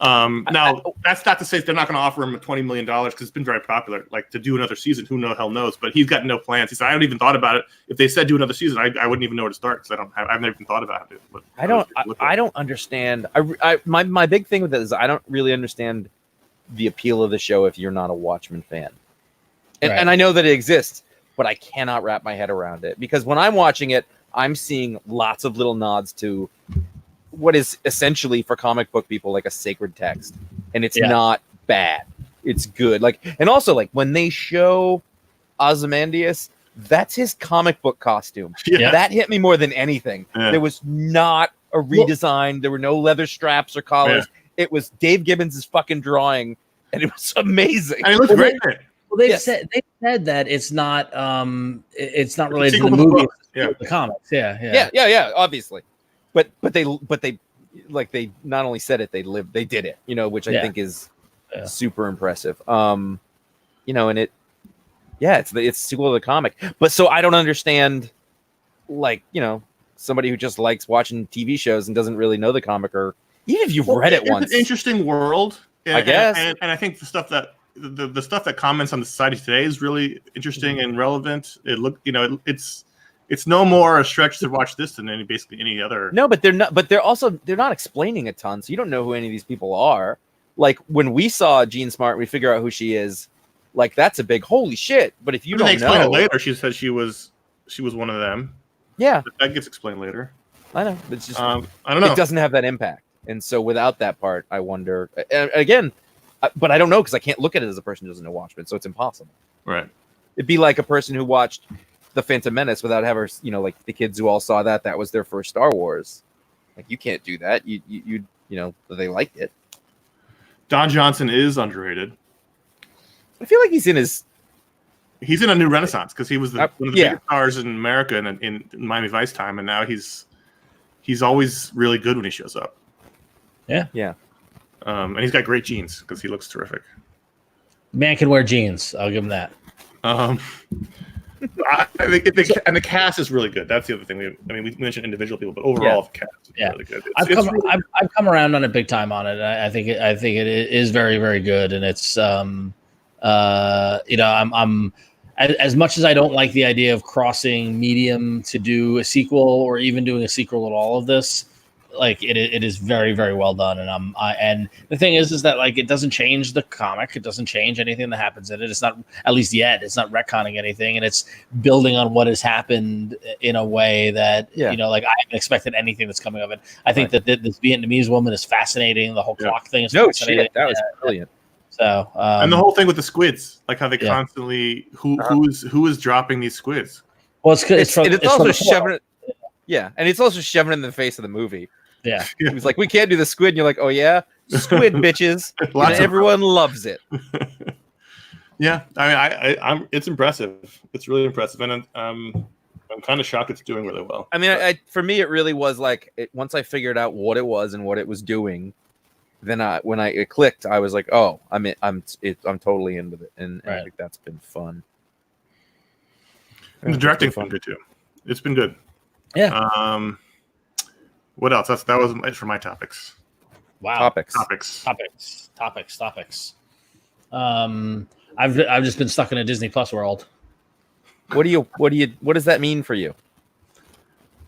Now, that's not to say they're not going to offer him $20 million because it's been very popular. Like to do another season, who hell knows? But he's got no plans. He said, "I haven't even thought about it. If they said do another season, I wouldn't even know where to start because I've never even thought about it." But I don't understand. My big thing with it is I don't really understand the appeal of the show if you're not a Watchmen fan, and I know that it exists, but I cannot wrap my head around it because when I'm watching it, I'm seeing lots of little nods to what is essentially for comic book people like a sacred text, and it's not bad. It's good. Like, and also like when they show Ozymandias, that's his comic book costume. Yeah. That hit me more than anything. Yeah. There was not a redesign. There were no leather straps or collars. Yeah. It was Dave Gibbons' fucking drawing, and it was amazing. And it looks great. Well, they said that it's not related to the movie, the comics. Yeah, obviously. But they like they not only said it, they did it, which I think is super impressive. And it's the sequel to the comic. But so I don't understand, like, somebody who just likes watching TV shows and doesn't really know the comic, or even if you've read it once. It's an interesting world, I guess. And I think the stuff that the stuff that comments on the society today is really interesting and relevant. It's no more a stretch to watch this than basically any other. No, but they're not. But they're not explaining a ton, so you don't know who any of these people are. Like when we saw Jean Smart, we figure out who she is. Like that's a big holy shit. But if you don't explain know, it later, she said she was one of them. Yeah, but that gets explained later. I know. It's just I don't know. It doesn't have that impact, and so without that part, I wonder again. But I don't know because I can't look at it as a person who doesn't know Watchmen, so it's impossible. Right. It'd be like a person who watched The Phantom Menace without ever, like the kids who all saw that was their first Star Wars. Like you can't do that. You they liked it. Don Johnson is underrated. I feel like he's in a new renaissance because he was one of the biggest stars in America in Miami Vice time, and now he's always really good when he shows up. Yeah. Yeah. And he's got great jeans because he looks terrific. Man can wear jeans. I'll give him that. I think the cast is really good. That's the other thing. We mentioned individual people, but overall, the cast is really good. I've come around on it big time on it. I think it is very, very good, and it's I'm as much as I don't like the idea of crossing medium to do a sequel or even doing a sequel at all of this. Like it is very, very well done, and and the thing is that like it doesn't change the comic, it doesn't change anything that happens in it. It's not, at least yet, it's not retconning anything, and it's building on what has happened in a way that like I haven't expected anything that's coming of it. I think that this Vietnamese woman is fascinating. The whole clock thing is fascinating. That was brilliant. So and the whole thing with the squids, like how they constantly who is dropping these squids. Well, it's also shoving it. Yeah, and it's also shoving it in the face of the movie. Yeah. He was like, we can't do the squid. And you're like, oh, yeah? Squid, bitches. And everyone loves it. Yeah. I'm it's impressive. It's really impressive. And I'm kind of shocked it's doing really well. I mean, for me, it really was like, once I figured out what it was and what it was doing, then when it clicked, I was like, oh, I'm totally into it. And I think that's been fun. And the directing's been good, too. It's been good. Yeah. What else? That was it for my topics. Wow. Topics. I've just been stuck in a Disney Plus world. What does that mean for you?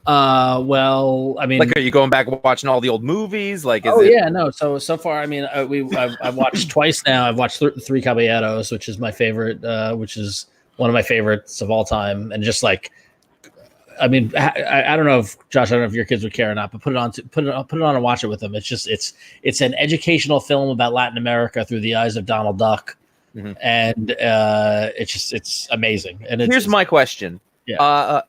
Well, I mean, like, are you going back and watching all the old movies? Like, no. So far, I mean, I've watched twice now. I've watched Three Caballeros, which is my favorite, which is one of my favorites of all time, and just like. I mean, I don't know if Josh, I don't know if your kids would care or not, but put it on and watch it with them. It's just it's an educational film about Latin America through the eyes of Donald Duck, and it's amazing. And here's my question: are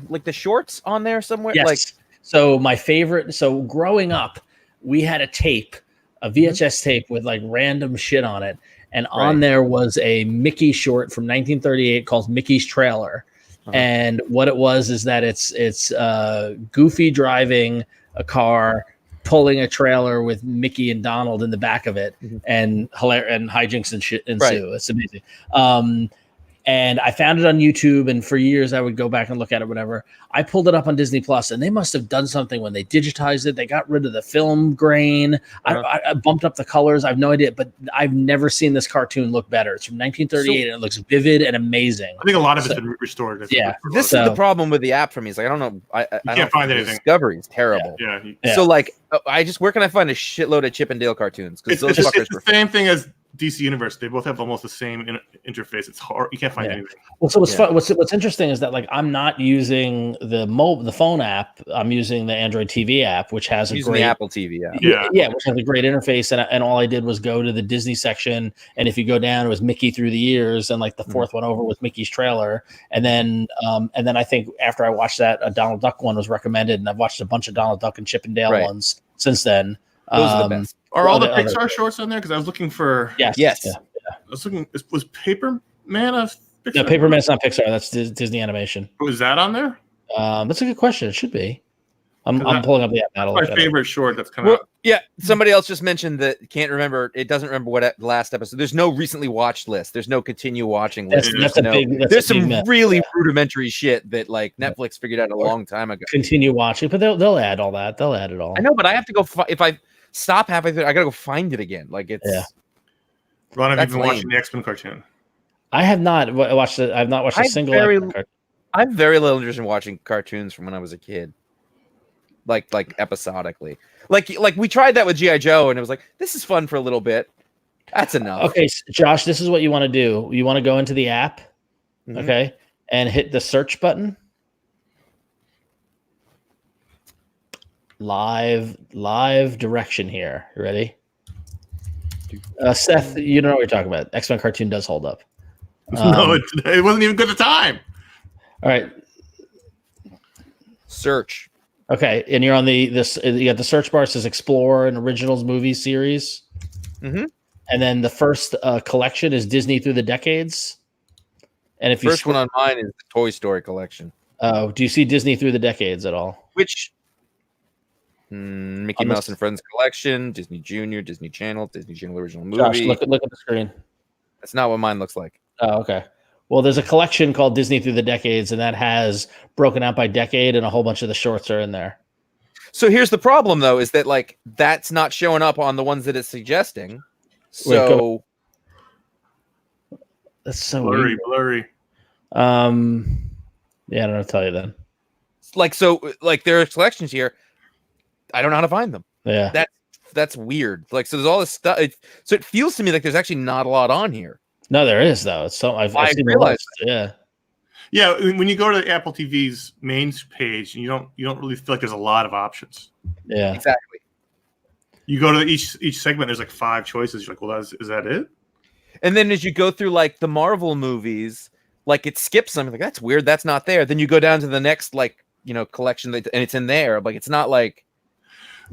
like the shorts on there somewhere? Yes. Like, so my favorite. So growing up, we had a VHS tape with like random shit on it, and on there was a Mickey short from 1938 called Mickey's Trailer. And what it was is that it's Goofy driving a car, pulling a trailer with Mickey and Donald in the back of it, and hijinks and shit ensue. It's amazing. And I found it on YouTube, and for years I would go back and look at it, whatever. I pulled it up on Disney Plus, and they must have done something when they digitized it. They got rid of the film grain. I bumped up the colors. I have no idea, but I've never seen this cartoon look better. It's from 1938, and it looks vivid and amazing. I think a lot of it's been restored. Yeah, this is the problem with the app for me. It's like I don't know. I can't find anything. Discovery is terrible. Yeah. So like, where can I find a shitload of Chip and Dale cartoons? Because it's the same thing as DC Universe. They both have almost the same interface. It's hard. You can't find anything. Well, so what's interesting is that like I'm not using the phone app. I'm using the Android TV app, which has a great Apple TV app. Yeah, which has a great interface. And all I did was go to the Disney section, and if you go down, it was Mickey Through the Years, and like the fourth one over was Mickey's trailer. And then I think after I watched that, a Donald Duck one was recorecommended, and I've watched a bunch of Donald Duck and Chip and Dale ones since then. Those are the best. Are all the Pixar shorts on there? Because I was looking for. Yes. I was looking. Was Paper Man a Pixar? No, Paper Man's not Pixar. That's Disney Animation. Was that on there? That's a good question. It should be. I'm pulling up the app now. My favorite short that's come out. Yeah, somebody else just mentioned that can't remember. It doesn't remember what last episode. There's no recently watched list. There's no continue watching list. There's some really rudimentary shit that like Netflix figured out a long time ago. Continue watching, but they'll add all that. They'll add it all. I know, but I have to go. If I stop halfway through, I gotta go find it again. Like it's. Yeah. Ron, have you been watching the X-Men cartoon? I have not watched it. I've not watched a single. I have very little interest in watching cartoons from when I was a kid. Like episodically, like we tried that with G.I. Joe, and it was like, this is fun for a little bit. That's enough. Okay, Josh, this is what you want to do. You want to go into the app, okay, and hit the search button. Live direction here. You ready? Seth, you don't know what you're talking about. X-Men cartoon does hold up. No, it wasn't even good at the time. All right. Search. Okay, and you're on you got the search bar. It says Explore an Originals Movie Series. And then the first collection is Disney Through the Decades. And if you first one on mine is the Toy Story collection. Oh, do you see Disney Through the Decades at all? Which Mickey Mouse and Friends collection, Disney Junior, Disney Channel original movie. Josh, look at the screen. That's not what mine looks like. Oh, okay. Well, there's a collection called Disney Through the Decades, and that has broken out by decade, and a whole bunch of the shorts are in there. So here's the problem, though, is that like that's not showing up on the ones that it's suggesting. So that's so blurry. Yeah, I don't know what to tell you then. Like there are selections here. I don't know how to find them. Yeah, that's weird. Like so, there's all this stuff. So it feels to me like there's actually not a lot on here. No, there is though. It's so I've realized. Yeah. When you go to the Apple TV's main page, you don't really feel like there's a lot of options. Yeah, exactly. You go to each segment. There's like 5 choices. You're like, well, is that it? And then as you go through like the Marvel movies, like it skips something. Like that's weird. That's not there. Then you go down to the next collection and it's in there. Like it's not like.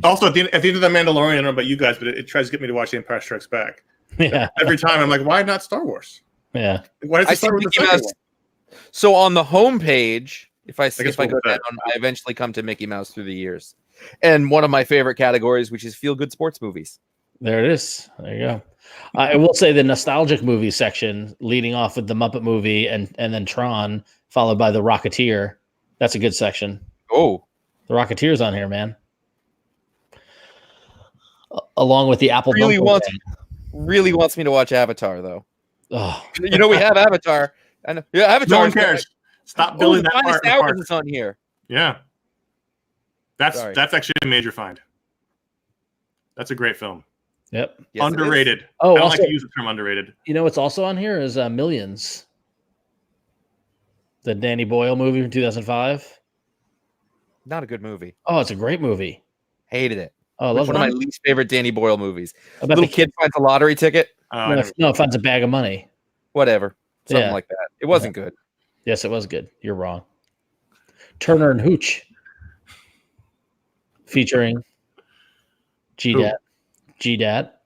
Also, at the end of The Mandalorian, I don't know about you guys, but it tries to get me to watch The Empire Strikes Back. Yeah. Every time I'm like, why not Star Wars? Yeah. Why does it start with the second one? So on the home page, if I go down, I eventually come to Mickey Mouse Through the Years, and one of my favorite categories, which is feel-good sports movies. There it is. There you go. I will say the nostalgic movie section, leading off with the Muppet movie and then Tron, followed by the Rocketeer. That's a good section. Oh, the Rocketeer's on here, man. Along with the Apple. Really wants me to watch Avatar, though. Oh. We have Avatar. I know. Yeah, Avatar. No one cares. Stop building that part. It's on here. Yeah, that's actually a major find. That's a great film. Yep. Yes, underrated. Oh, I don't like to use the term underrated. You know what's also on here is Millions, the Danny Boyle movie from 2005. Not a good movie. Oh, it's a great movie. Hated it. Oh, one of my least favorite Danny Boyle movies. About Little kid finds a lottery ticket. No, finds a bag of money. Whatever. Something like that. It wasn't good. Yes, it was good. You're wrong. Turner and Hooch. Featuring G-Dat.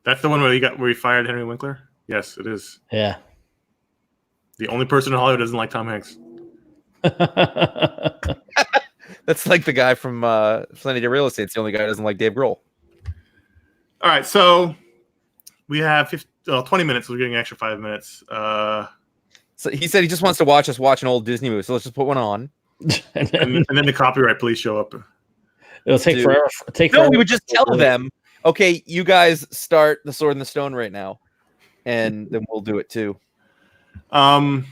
That's the one where he fired Henry Winkler? Yes, it is. Yeah. The only person in Hollywood who doesn't like Tom Hanks. That's like the guy from Plenty of Real Estate. It's the only guy who doesn't like Dave Grohl. All right, so we have 20 minutes. We're getting an extra 5 minutes. So he said he just wants to watch us watch an old Disney movie. So let's just put one on. and then the copyright police show up. It'll take forever. No, we would just tell them, okay, you guys start The Sword in the Stone right now, and then we'll do it too. That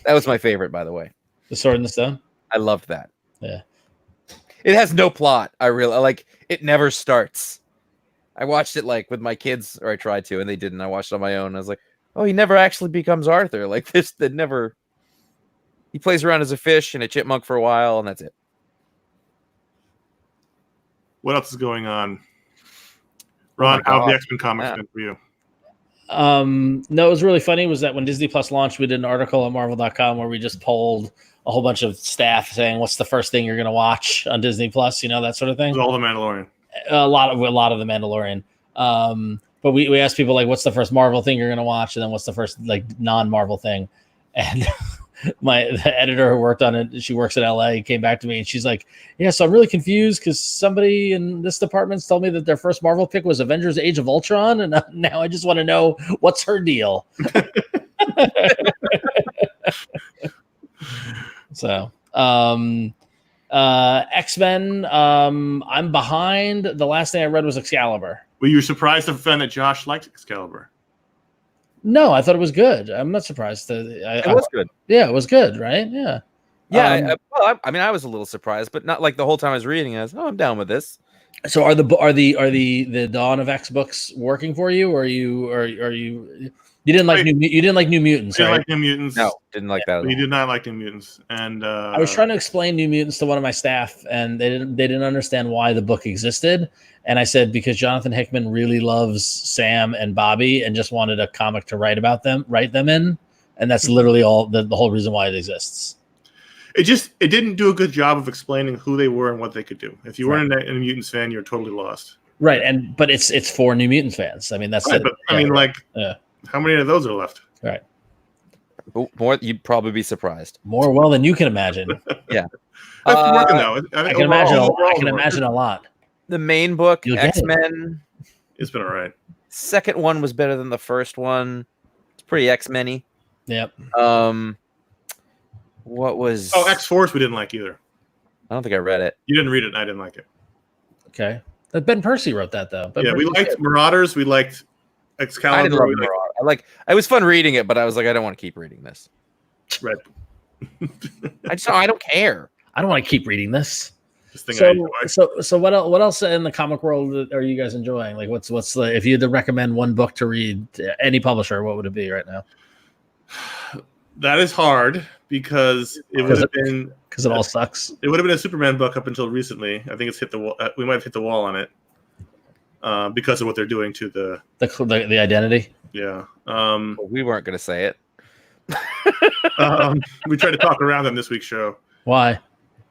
was my favorite, by the way. The Sword in the Stone. I loved that. Yeah. It has no plot. I like. It never starts. I watched it like with my kids, or I tried to, and they didn't. I watched it on my own. I was like, oh, he never actually becomes Arthur. Like this, that never. He plays around as a fish and a chipmunk for a while, and that's it. What else is going on? Ron, how have the X-Men comics been for you? No, it was really funny was that when Disney Plus launched, we did an article on Marvel.com where we just polled a whole bunch of staff saying, what's the first thing you're going to watch on Disney Plus? You know, that sort of thing. It was all the Mandalorian. A lot of the Mandalorian. But we asked people like, what's the first Marvel thing you're going to watch? And then what's the first like non-Marvel thing? And the editor who worked on it, she works in LA, came back to me and she's like, yeah, so I'm really confused because somebody in this department told me that their first Marvel pick was Avengers Age of Ultron. And now I just want to know what's her deal. So, X-Men, I'm behind. The last thing I read was Excalibur. Were you surprised to find that Josh liked Excalibur? No, I thought it was good. I'm not surprised. It was good. Yeah, it was good, right? Yeah. Yeah. I mean, I was a little surprised, but not like the whole time I was reading it. I was, I'm down with this. So are the Dawn of X books working for you, or are you didn't like New Mutants, Didn't right? like New Mutants. No, didn't like that. You did not like New Mutants, and I was trying to explain New Mutants to one of my staff, and they didn't understand why the book existed. And I said because Jonathan Hickman really loves Sam and Bobby, and just wanted a comic to write them in, and that's literally all the whole reason why it exists. It didn't do a good job of explaining who they were and what they could do. If you weren't a Mutants fan, you're totally lost. Right, but it's for New Mutants fans. I mean, that's right, how many of those are left? Right. More, you'd probably be surprised. More well than you can imagine. Yeah. That's working though. I can imagine a lot. The main book, X-Men. It's been all right. Second one was better than the first one. It's pretty X-Men-y. Yep. What was? Oh, X-Force we didn't like either. I don't think I read it. You didn't read it, and I didn't like it. Okay. Ben Percy wrote that though. We liked Marauders. We liked Excalibur. I didn't love Marauders. It was fun reading it, but I was like, I don't want to keep reading this. Right. I don't care. I don't want to keep reading this. So what else in the comic world are you guys enjoying? Like what's the, if you had to recommend one book to read, any publisher, what would it be right now? That is hard because it would have been because it all sucks. It would have been a Superman book up until recently. I think it's hit the wall. We might have hit the wall on it because of what they're doing to the identity. Yeah. We weren't going to say it. We tried to talk around on this week's show. Why?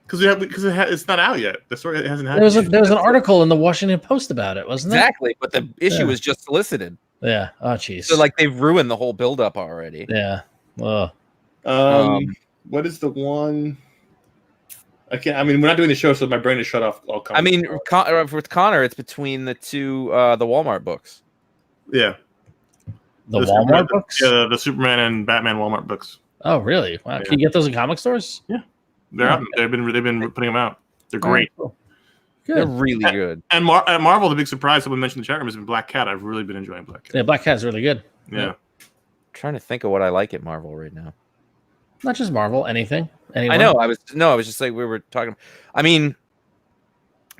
Because it's not out yet. The story hasn't happened. There was an article in the Washington Post about it, wasn't there? Exactly, but the issue was just solicited. Yeah. Oh, jeez. So they've ruined the whole build-up already. Yeah. Well. What is the one? I can't. I mean, we're not doing the show, so my brain is shut off. With Connor, it's between the two the Walmart books. Yeah. The Walmart books? Yeah, the Superman and Batman Walmart books. Oh, really? Wow. Yeah. Can you get those in comic stores? Yeah. They're out. They've been putting them out. They're great. Oh, cool. Good. They're really good. And at Marvel, the big surprise someone mentioned in the chat room has been Black Cat. I've really been enjoying Black Cat. Yeah, Black Cat's really good. Yeah. I'm trying to think of what I like at Marvel right now. Not just Marvel, anything. Anyone? I know. I was just like we were talking. I mean,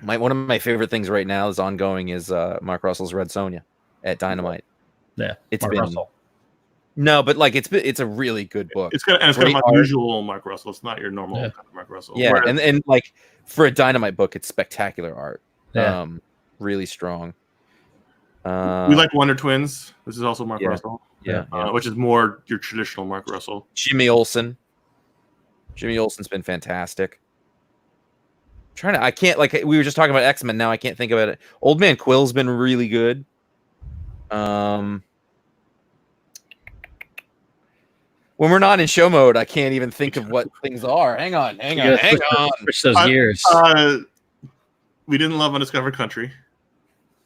one of my favorite things right now is ongoing is Mark Russell's Red Sonja at Dynamite. Yeah, it's Mark been Russell. No, but it's a really good book. It's kind of unusual Mark Russell. It's not your normal kind of Mark Russell. Yeah, and like for a Dynamite book, it's spectacular art. Yeah. Really strong. We like Wonder Twins. This is also Mark Russell. Yeah, which is more your traditional Mark Russell. Jimmy Olsen's been fantastic. I can't we were just talking about X-Men. Now I can't think about it. Old Man Quill's been really good. When we're not in show mode, I can't even think of what things are. Hang on. Push those gears. We didn't love Undiscovered Country.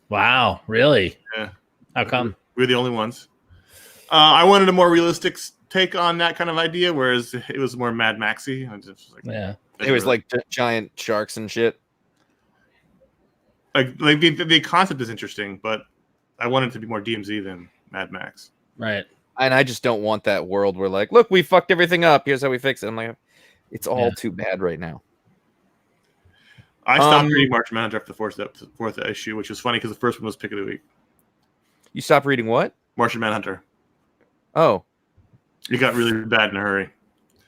Wow, really? Yeah. How come? We're the only ones. I wanted a more realistic take on that kind of idea, whereas it was more Mad Maxy. Yeah, it was like giant sharks and shit. Like the concept is interesting, but I want it to be more DMZ than Mad Max. Right. And I just don't want that world where like, look, we fucked everything up. Here's how we fix it. I'm like, it's all too bad right now. I stopped reading Martian Manhunter after the fourth issue, which was funny because the first one was pick of the week. You stopped reading what? Martian Manhunter. Oh. It got really bad in a hurry.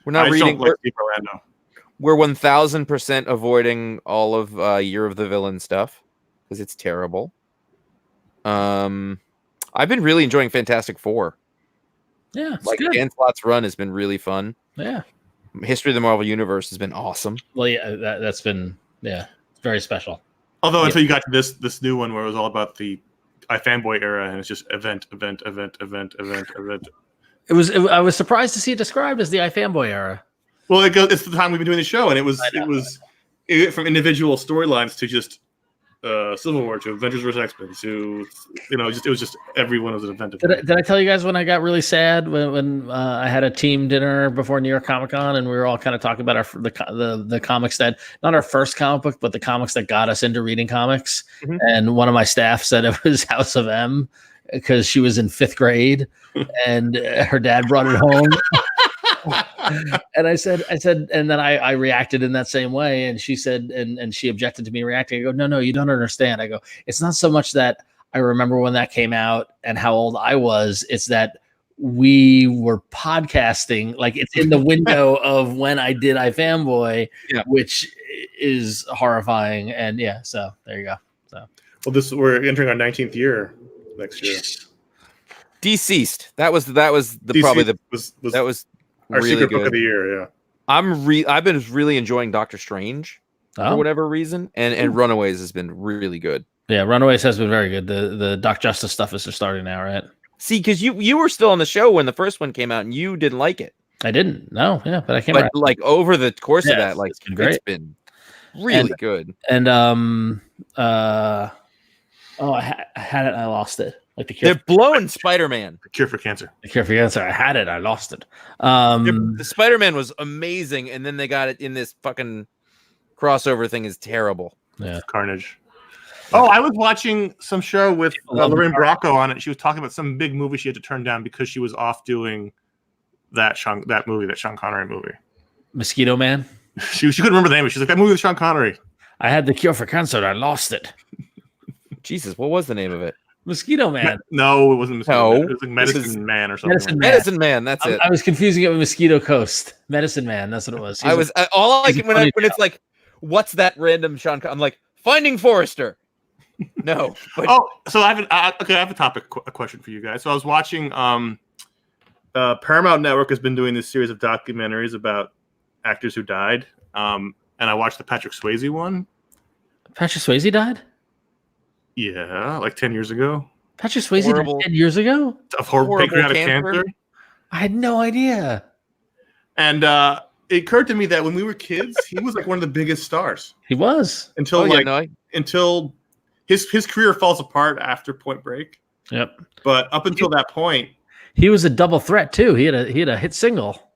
We're not reading. Like Steve Orlando. We're 1000% avoiding all of Year of the Villain stuff because it's terrible. I've been really enjoying Fantastic Four. Yeah, it's like good. Dan Slott's run has been really fun. Yeah. History of the Marvel Universe has been awesome. Well, yeah, that's been very special. Although until you got to this new one where it was all about the iFanboy era and it's just event. I was surprised to see it described as the iFanboy era. Well, it's the time we've been doing the show, and it was from individual storylines to just Civil War to Avengers vs. X-Men to it was just everyone was an event. Did I tell you guys when I got really sad when I had a team dinner before New York Comic Con and we were all kind of talking about the comics that, not our first comic book, but the comics that got us into reading comics. Mm-hmm. And one of my staff said it was House of M because she was in 5th grade and her dad brought it home. And I said, and then I reacted in that same way. And she said, and she objected to me reacting. I go, no, you don't understand. I go, it's not so much that I remember when that came out and how old I was. It's that we were podcasting, like it's in the window of when I did iFanboy, which is horrifying. And so there you go. So, well, we're entering our 19th year next year. Deceased. That was probably that was our really secret good book of the year. Yeah, I've been really enjoying Doctor Strange for whatever reason, and Runaways has been really good. Yeah, Runaways has been very good. The Doc Justice stuff is just starting now, right? See, because you were still on the show when the first one came out, and you didn't like it. I didn't. No, but I came. But like over the course of that, like it's been great. It's been really good. And I had it, I lost it. Like they're blowing Spider-Man. The Cure for Cancer. The Cure for Cancer. I had it. I lost it. The Spider-Man was amazing, and then they got it in this fucking crossover thing. Is terrible. Yeah, Carnage. Oh, I was watching some show with Lorraine Bracco on it. She was talking about some big movie she had to turn down because she was off doing that Sean Connery movie. Mosquito Man. She couldn't remember the name. She's like, that movie with Sean Connery. I had The Cure for Cancer. I lost it. Jesus, what was the name of it? Mosquito Man. No, it wasn't Mosquito Man. It was like Medicine Man or something. Medicine Man. That's it. I was confusing it with Mosquito Coast. Medicine Man. That's what it was. When it's like, what's that random Sean? I'm like, Finding Forrester. No. But... so I have a question for you guys. So I was watching. Paramount Network has been doing this series of documentaries about actors who died. And I watched the Patrick Swayze one. Patrick Swayze died? Yeah, like 10 years ago. Patrick Swayze died 10 years ago? Of horrible pancreatic cancer. I had no idea. And it occurred to me that when we were kids, he was like one of the biggest stars. He was. Until until his career falls apart after Point Break. Yep. But up until that point, he was a double threat too. He had a hit single.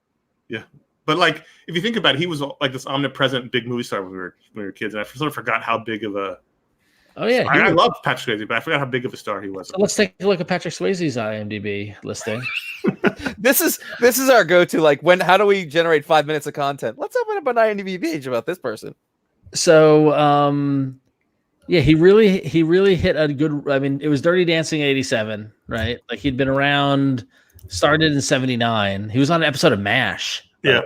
Yeah. But like if you think about it, he was like this omnipresent big movie star when we were kids, and I sort of forgot how big of a I love Patrick Swayze, but I forgot how big of a star he was. So let's take a look at Patrick Swayze's IMDb listing. This is our go-to. Like, how do we generate 5 minutes of content? Let's open up an IMDb page about this person. So, he really hit a good. I mean, it was Dirty Dancing '87, right? Like he'd been around, started in '79. He was on an episode of MASH. Yeah.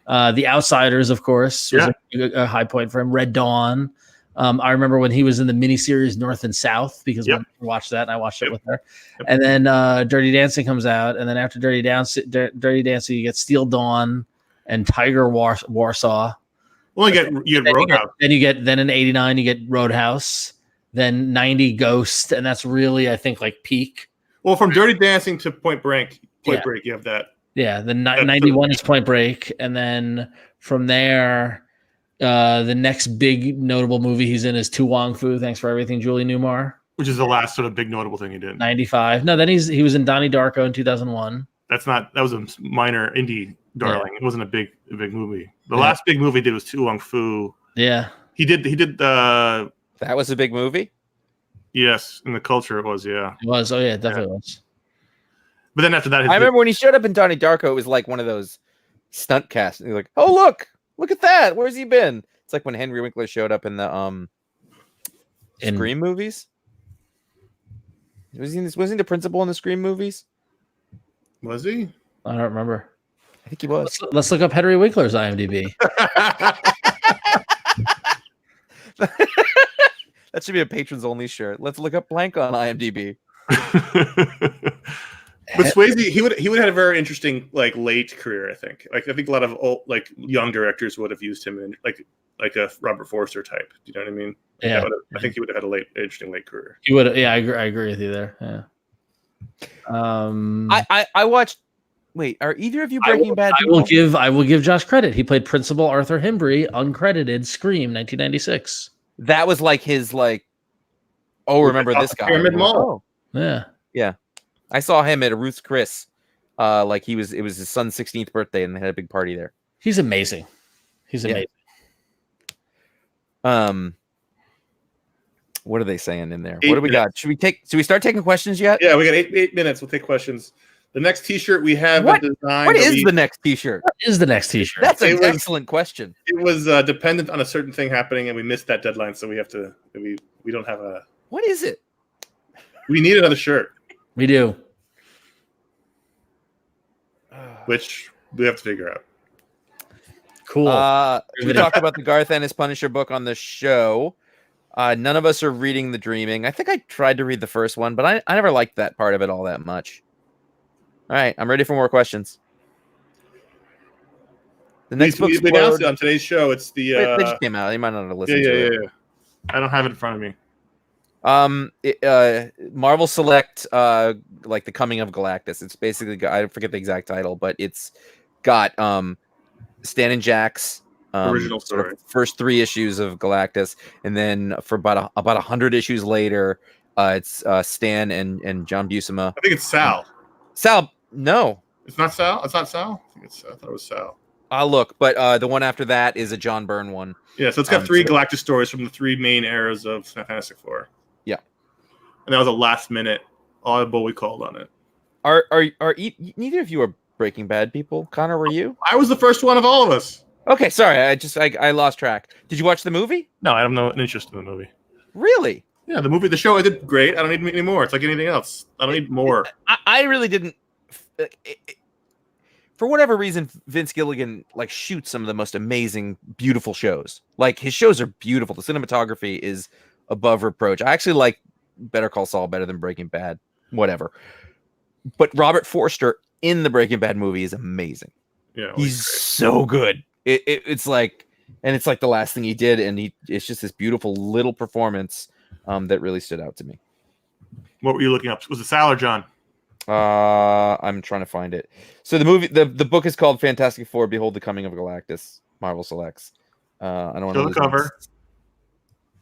The Outsiders, of course, was a high point for him. Red Dawn. I remember when he was in the miniseries North and South because we watched that and I watched it with her. Yep. And then Dirty Dancing comes out, and then after Dirty Dancing, you get Steel Dawn and Tiger Warsaw. Well, you get Roadhouse. Then in '89 you get Roadhouse. Then '90 Ghost, and that's really I think like peak. Well, from Dirty Dancing to Point Break, you have that. Yeah, then '91 is Point Break, and then from there. The next big notable movie he's in is To Wong Fu, Thanks for Everything, Julie Newmar. Which is the last sort of big notable thing he did. 95. No, then he was in Donnie Darko in 2001. That was a minor indie darling. It wasn't a big movie. The last big movie he did was Tu Wong Fu. Yeah. He did that was a big movie? Yes, in the culture it was, yeah. It was. Oh yeah, it definitely was. But then after that, I remember when he showed up in Donnie Darko, it was like one of those stunt casts. And you're like, oh look at that. Where's he been? It's like when Henry Winkler showed up in the Scream movies. Was he the principal in the Scream movies? Was he? I don't remember. I think he was. Let's look up Henry Winkler's IMDb. That should be a patrons only shirt. Let's look up blank on IMDb. But Swayze, he would have had a very interesting late career. I think a lot of old young directors would have used him in like a Robert Forster type. Do you know what I mean? Yeah, I think he would have had interesting late career. He would. Yeah, I agree with you there. Yeah. I watched. Wait, are either of you Breaking Bad people? I will give Josh credit. He played Principal Arthur Himbry, uncredited, Scream, 1996. That was like his remember this guy? Pyramid Mall. Yeah. Yeah. I saw him at a Ruth's Chris. It was his son's 16th birthday, and they had a big party there. He's amazing. He's amazing. What are they saying in there? What do we got? Should we start taking questions yet? Yeah, we got 8 minutes. We'll take questions. The next T-shirt we have designed. What is the next T-shirt? What is the next T-shirt? That's an excellent question. It was dependent on a certain thing happening, and we missed that deadline, so we have to. We don't have a. What is it? We need another shirt. We do. Which we have to figure out. Cool. We talked about the Garth Ennis Punisher book on the show. None of us are reading The Dreaming. I think I tried to read the first one, but I never liked that part of it all that much. All right, I'm ready for more questions. The next book we announced it on today's show. It's the. They just came out. You might not have listened to it. Yeah. I don't have it in front of me. Marvel Select, like The Coming of Galactus. It's basically, I forget the exact title, but it's got Stan and Jack's original story, sort of first 3 issues of Galactus, and then for about 100 issues later, it's Stan and John Buscema. I think it's Sal. Sal, no, it's not Sal. It's not Sal. I thought it was Sal. I'll look, but the one after that is a John Byrne one. Yeah, so it's got 3 Galactus stories from the 3 main eras of Fantastic Four. Yeah, and that was a last minute audible we called on it. Are neither of you are Breaking Bad people? Connor, were you? I was the first one of all of us. Okay, sorry, I lost track. Did you watch the movie? No, I have no interest in the movie. Really? Yeah, the show I did great. I don't need any more. It's like anything else. I don't need more. I really didn't. For whatever reason, Vince Gilligan shoots some of the most amazing, beautiful shows. His shows are beautiful. The cinematography is above reproach. I actually like Better Call Saul better than Breaking Bad. Whatever. But Robert Forster in the Breaking Bad movie is amazing. Yeah, he's so good. It's like the last thing he did, and it's just this beautiful little performance that really stood out to me. What were you looking up? Was it Sal or John? I'm trying to find it. So the book is called Fantastic Four: Behold the Coming of Galactus. Marvel Selects. I don't want to lose the cover.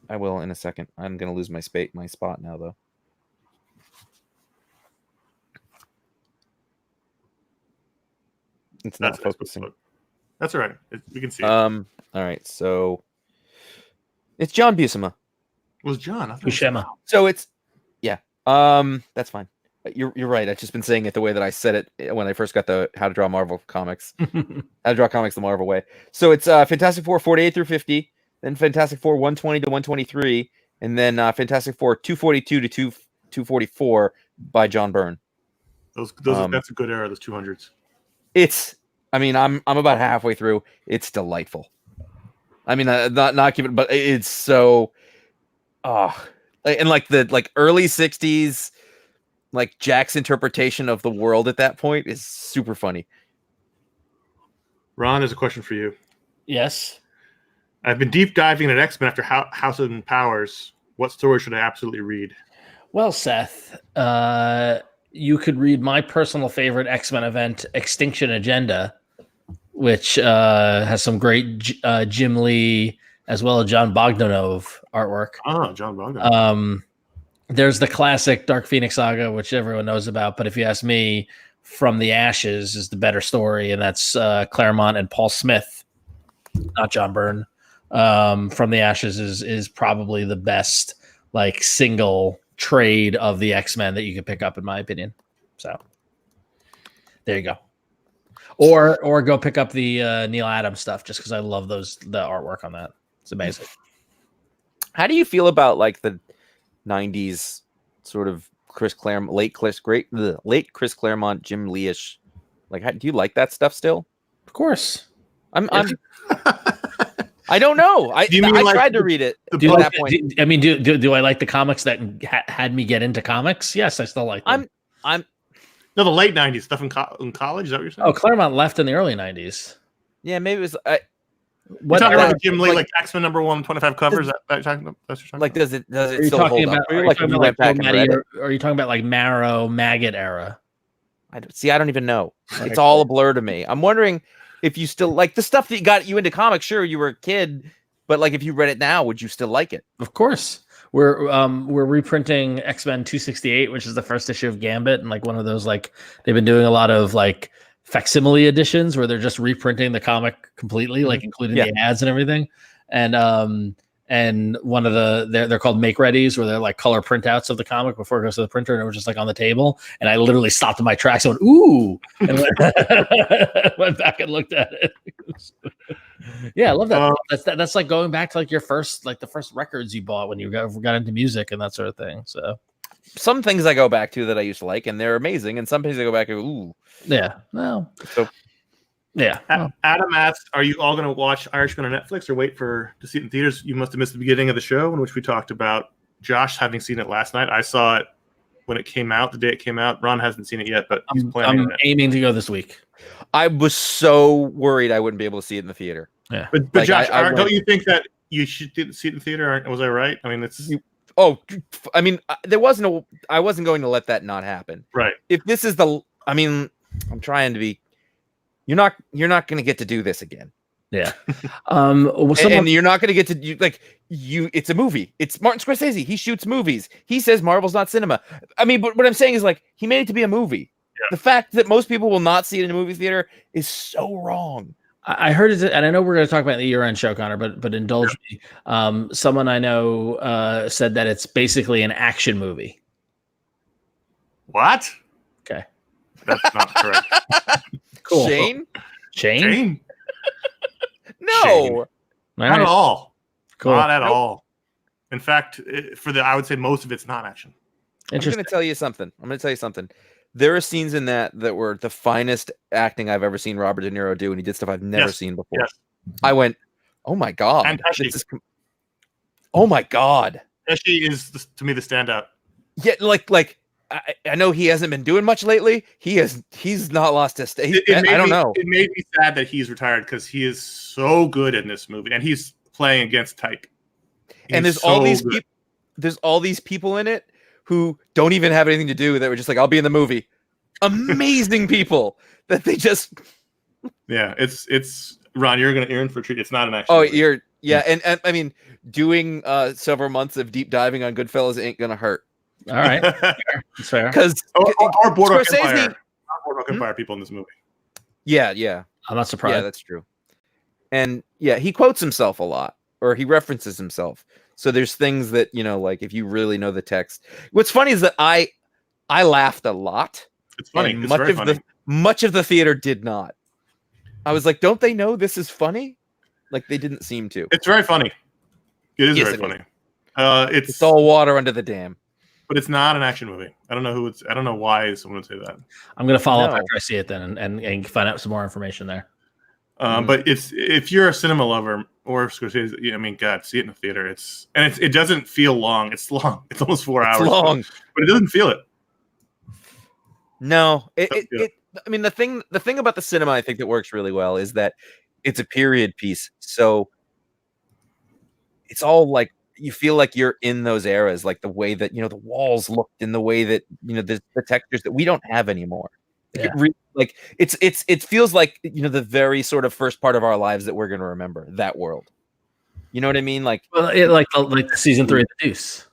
I will in a second. I'm gonna lose my spot now though. It's not focusing. That's all right. We can see it. All right. So it's John Buscema. It was John Buscema. So it's that's fine. You're right. I've just been saying it the way that I said it when I first got the How to Draw Marvel comics. How to Draw Comics the Marvel Way. So it's Fantastic Four 48 through 50, then Fantastic Four 120 to 123, and then Fantastic Four 242 to 244 by John Byrne. Those that's a good era. Those 200s. I'm about halfway through. It's delightful. I mean, not giving, but it's so. And the early 60s. Jack's interpretation of the world at that point is super funny. Ron, there's a question for you. Yes. I've been deep diving at X-Men after House of Powers. What story should I absolutely read? Well, Seth, you could read my personal favorite X-Men event, Extinction Agenda, which has some great Jim Lee as well as John Bogdanove artwork. Oh, John Bogdanove. there's the classic Dark Phoenix saga, which everyone knows about. But if you ask me, From the Ashes is the better story, and that's Claremont and Paul Smith, not John Byrne. From the Ashes is probably the best like single trade of the X-Men that you could pick up, in my opinion. So there you go. Or go pick up the Neil Adams stuff, just because I love the artwork on that. It's amazing. How do you feel about like the 90s sort of late Chris Claremont, Jim Lee-ish? Like, do you like that stuff still? Of course. I'm I don't know. I tried to read it at that point. Do I like the comics that had me get into comics? Yes, I still like them. No, the late 90s stuff in college. Is that what you're saying? Oh, Claremont left in the early 90s. Yeah, maybe it was. You're talking about Jim Lee, like X-Men #1, 25 covers. That you're talking about? That's what you're talking like, about? Does it still hold up? Are you talking about like Marrow, Maggot era? I don't even know. It's all a blur to me. I'm wondering if you still like the stuff that got you into comics. Sure, you were a kid, but like if you read it now, would you still like it? Of course. We're reprinting X-Men 268, which is the first issue of Gambit, and like one of those, like they've been doing a lot of like facsimile editions where they're just reprinting the comic completely, like including the ads and everything. And one of they're called make readies, where they're like color printouts of the comic before it goes to the printer, and it was just like on the table. And I literally stopped in my tracks and went, ooh, and went back and looked at it. Yeah, I love that. That's like going back to like your first, like the first records you bought when you got into music and that sort of thing. So some things I go back to that I used to like, and they're amazing, and some things I go back to, ooh. Yeah. Well. So yeah. Adam asked, "Are you all going to watch Irishman on Netflix or wait to see it in theaters?" You must have missed the beginning of the show in which we talked about Josh having seen it last night. I saw it when it came out, the day it came out. Ron hasn't seen it yet, but he's planning on it. Aiming to go this week. I was so worried I wouldn't be able to see it in the theater. Yeah, but like, Josh, don't you think that you should see it in theater? Was I right? I mean, it's. I mean, I wasn't going to let that not happen. Right. If this is I'm trying to be. You're not going to get to do this again. Yeah. And you're not going to get to it's a movie. It's Martin Scorsese. He shoots movies. He says Marvel's not cinema. I mean, but what I'm saying is like he made it to be a movie. Yeah. The fact that most people will not see it in a movie theater is so wrong. I heard it, and I know we're going to talk about the year-end show, Connor, but indulge me. Someone I know said that it's basically an action movie. What? Okay. That's not correct. Cool. Shane? No. Shane. Not at all. Cool. Not at all. In fact, I would say most of it's not action. I'm going to tell you something. There are scenes in that were the finest acting I've ever seen Robert De Niro do, and he did stuff I've never seen before. Yes. I went, oh my God. And oh my God. Pesci is, to me, the standout. Yeah, like I know he hasn't been doing much lately. He's not lost his state. I don't know. It made me sad that he's retired because he is so good in this movie, and he's playing against type. And there's all these people. There's all these people in it who don't even have anything to do. That were just like, I'll be in the movie. Amazing people that they just. Yeah, it's Ron. You're in for a treat. It's not an action. Movie. And I mean, doing several months of deep diving on Goodfellas ain't gonna hurt. All right, that's fair. Because our Boardwalk Empire people in this movie. Yeah. I'm not surprised. Yeah, that's true. And yeah, he quotes himself a lot, or he references himself. So there's things that, like if you really know the text. What's funny is that I laughed a lot. It's funny. It's very funny. Much of the theater did not. I was like, don't they know this is funny? Like they didn't seem to. It's very funny. It is very funny. It's all water under the dam. But it's not an action movie. I don't know why someone would say that. I'm going to follow up after I see it then and find out some more information there. But if you're a cinema lover or Scorsese, I mean, God, see it in the theater. It doesn't feel long. It's long. It's almost 4 hours. It's long, but it doesn't feel it. No, I mean, the thing about the cinema I think that works really well is that it's a period piece. So it's all like you feel like you're in those eras, like the way that the walls looked, in the way that the textures that we don't have anymore. Yeah. It feels like the very sort of first part of our lives that we're going to remember, that world. You know what I mean? Like, well, like season 3 of The Deuce.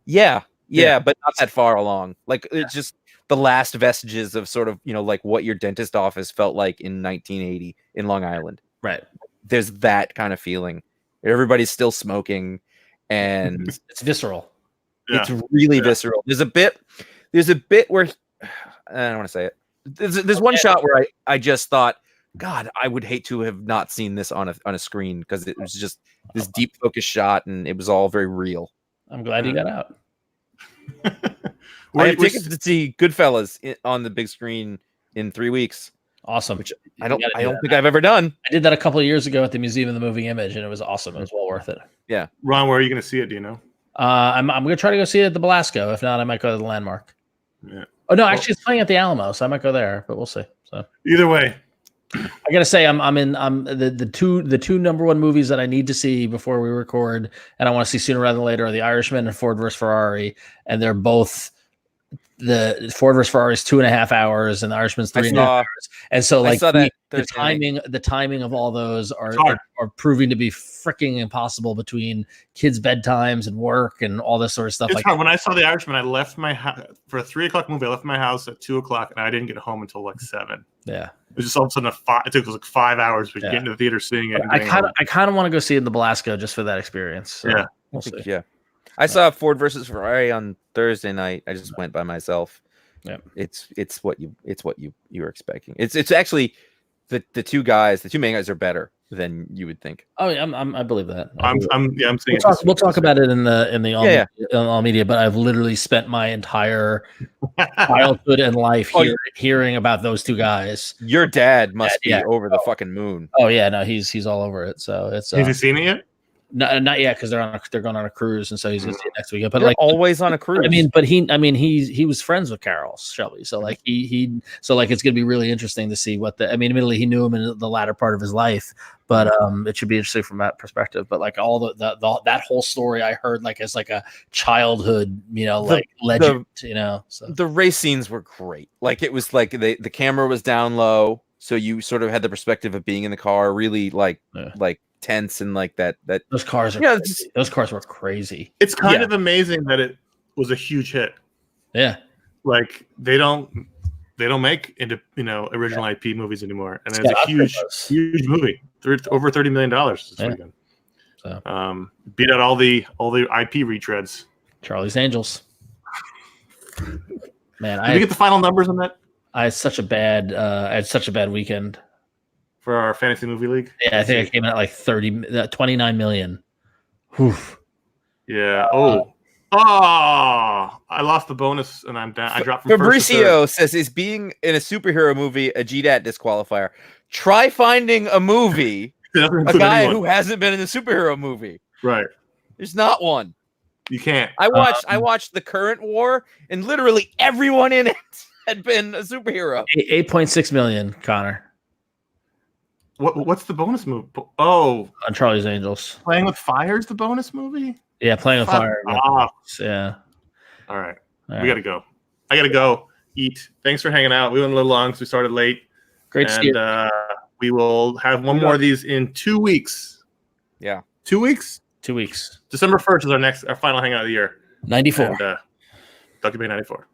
Yeah, Yeah, but not that far along. Like it's just the last vestiges of sort of, like what your dentist office felt like in 1980 in Long Island. Right. There's that kind of feeling. Everybody's still smoking, and it's visceral. Yeah. It's really visceral. There's a bit where I don't want to say it. There's one shot where I just thought, God, I would hate to have not seen this on a screen, because it was just this deep focus shot, and it was all very real. I'm glad you got out. I have tickets to see Goodfellas on the big screen in 3 weeks. Awesome. Which I don't think I've ever done. I did that a couple of years ago at the Museum of the Moving Image, and it was awesome. It was well worth it. Yeah. Ron, where are you going to see it? Do you know? I'm going to try to go see it at the Belasco. If not, I might go to the Landmark. Yeah. Oh no, actually, it's playing at the Alamo, so I might go there, but we'll see. So either way, I gotta say, I'm the two number one movies that I need to see before we record, and I want to see sooner rather than later, are The Irishman and Ford vs Ferrari, and they're both. The Ford vs Ferrari is 2.5 hours, and The Irishman's 3.5 hours. And so, like the timing of all those are proving to be freaking impossible between kids' bedtimes and work and all this sort of stuff. It's hard. When I saw The Irishman, I left my house for a 3:00 movie. I left my house at 2:00, and I didn't get home until like 7. Yeah, it was just all of a sudden it took us like 5 hours to get into the theater seeing it. I kind of want to go see it in the Belasco just for that experience. So yeah, we'll see. Yeah. I saw Ford versus Ferrari on Thursday night. I just went by myself. Yeah, it's what you were expecting. It's actually the two main guys are better than you would think. Oh yeah, I believe that. I'm seeing. We'll talk about it in the all media. But I've literally spent my entire childhood and life hearing about those two guys. Your dad must be over the fucking moon. Oh yeah, no, he's all over it. So it's. Have you seen it yet? No, not yet, because they're going on a cruise, and so he's going to see it next weekend. But they're always on a cruise. He was friends with Carol Shelby, so like it's going to be really interesting to see admittedly he knew him in the latter part of his life, but it should be interesting from that perspective. But like all that whole story I heard like as like a childhood, legend, So the race scenes were great. Like it was like the camera was down low, so you sort of had the perspective of being in the car, really like tense and like that those cars were crazy. It's kind of amazing that it was a huge hit. Yeah, like they don't make into original IP movies anymore, and it's a huge movie. Over $30 million this weekend. So beat out all the IP retreads. Charlie's Angels. Man, did you get the final numbers on that? I had such a bad weekend. For our fantasy movie league? Yeah, I think I came in at like 29 million. Whew. Yeah. I lost the bonus and I'm down. I dropped from Fabricio says, is being in a superhero movie a GDAT disqualifier? Try finding a movie, a guy who hasn't been in a superhero movie. Right. There's not one. You can't. I watched the current war, and literally everyone in it had been a superhero. 8.6 million, Connor. What's the bonus movie? Oh, on Charlie's Angels. Playing with Fire is the bonus movie? Yeah, Playing with Fire. Yeah. All right. We got to go. I got to go eat. Thanks for hanging out. We went a little long because we started late. Great to see you. We will have one more of these in 2 weeks. Yeah. 2 weeks? 2 weeks. December 1st is our final hangout of the year. 94. And, Ducky Bay 94.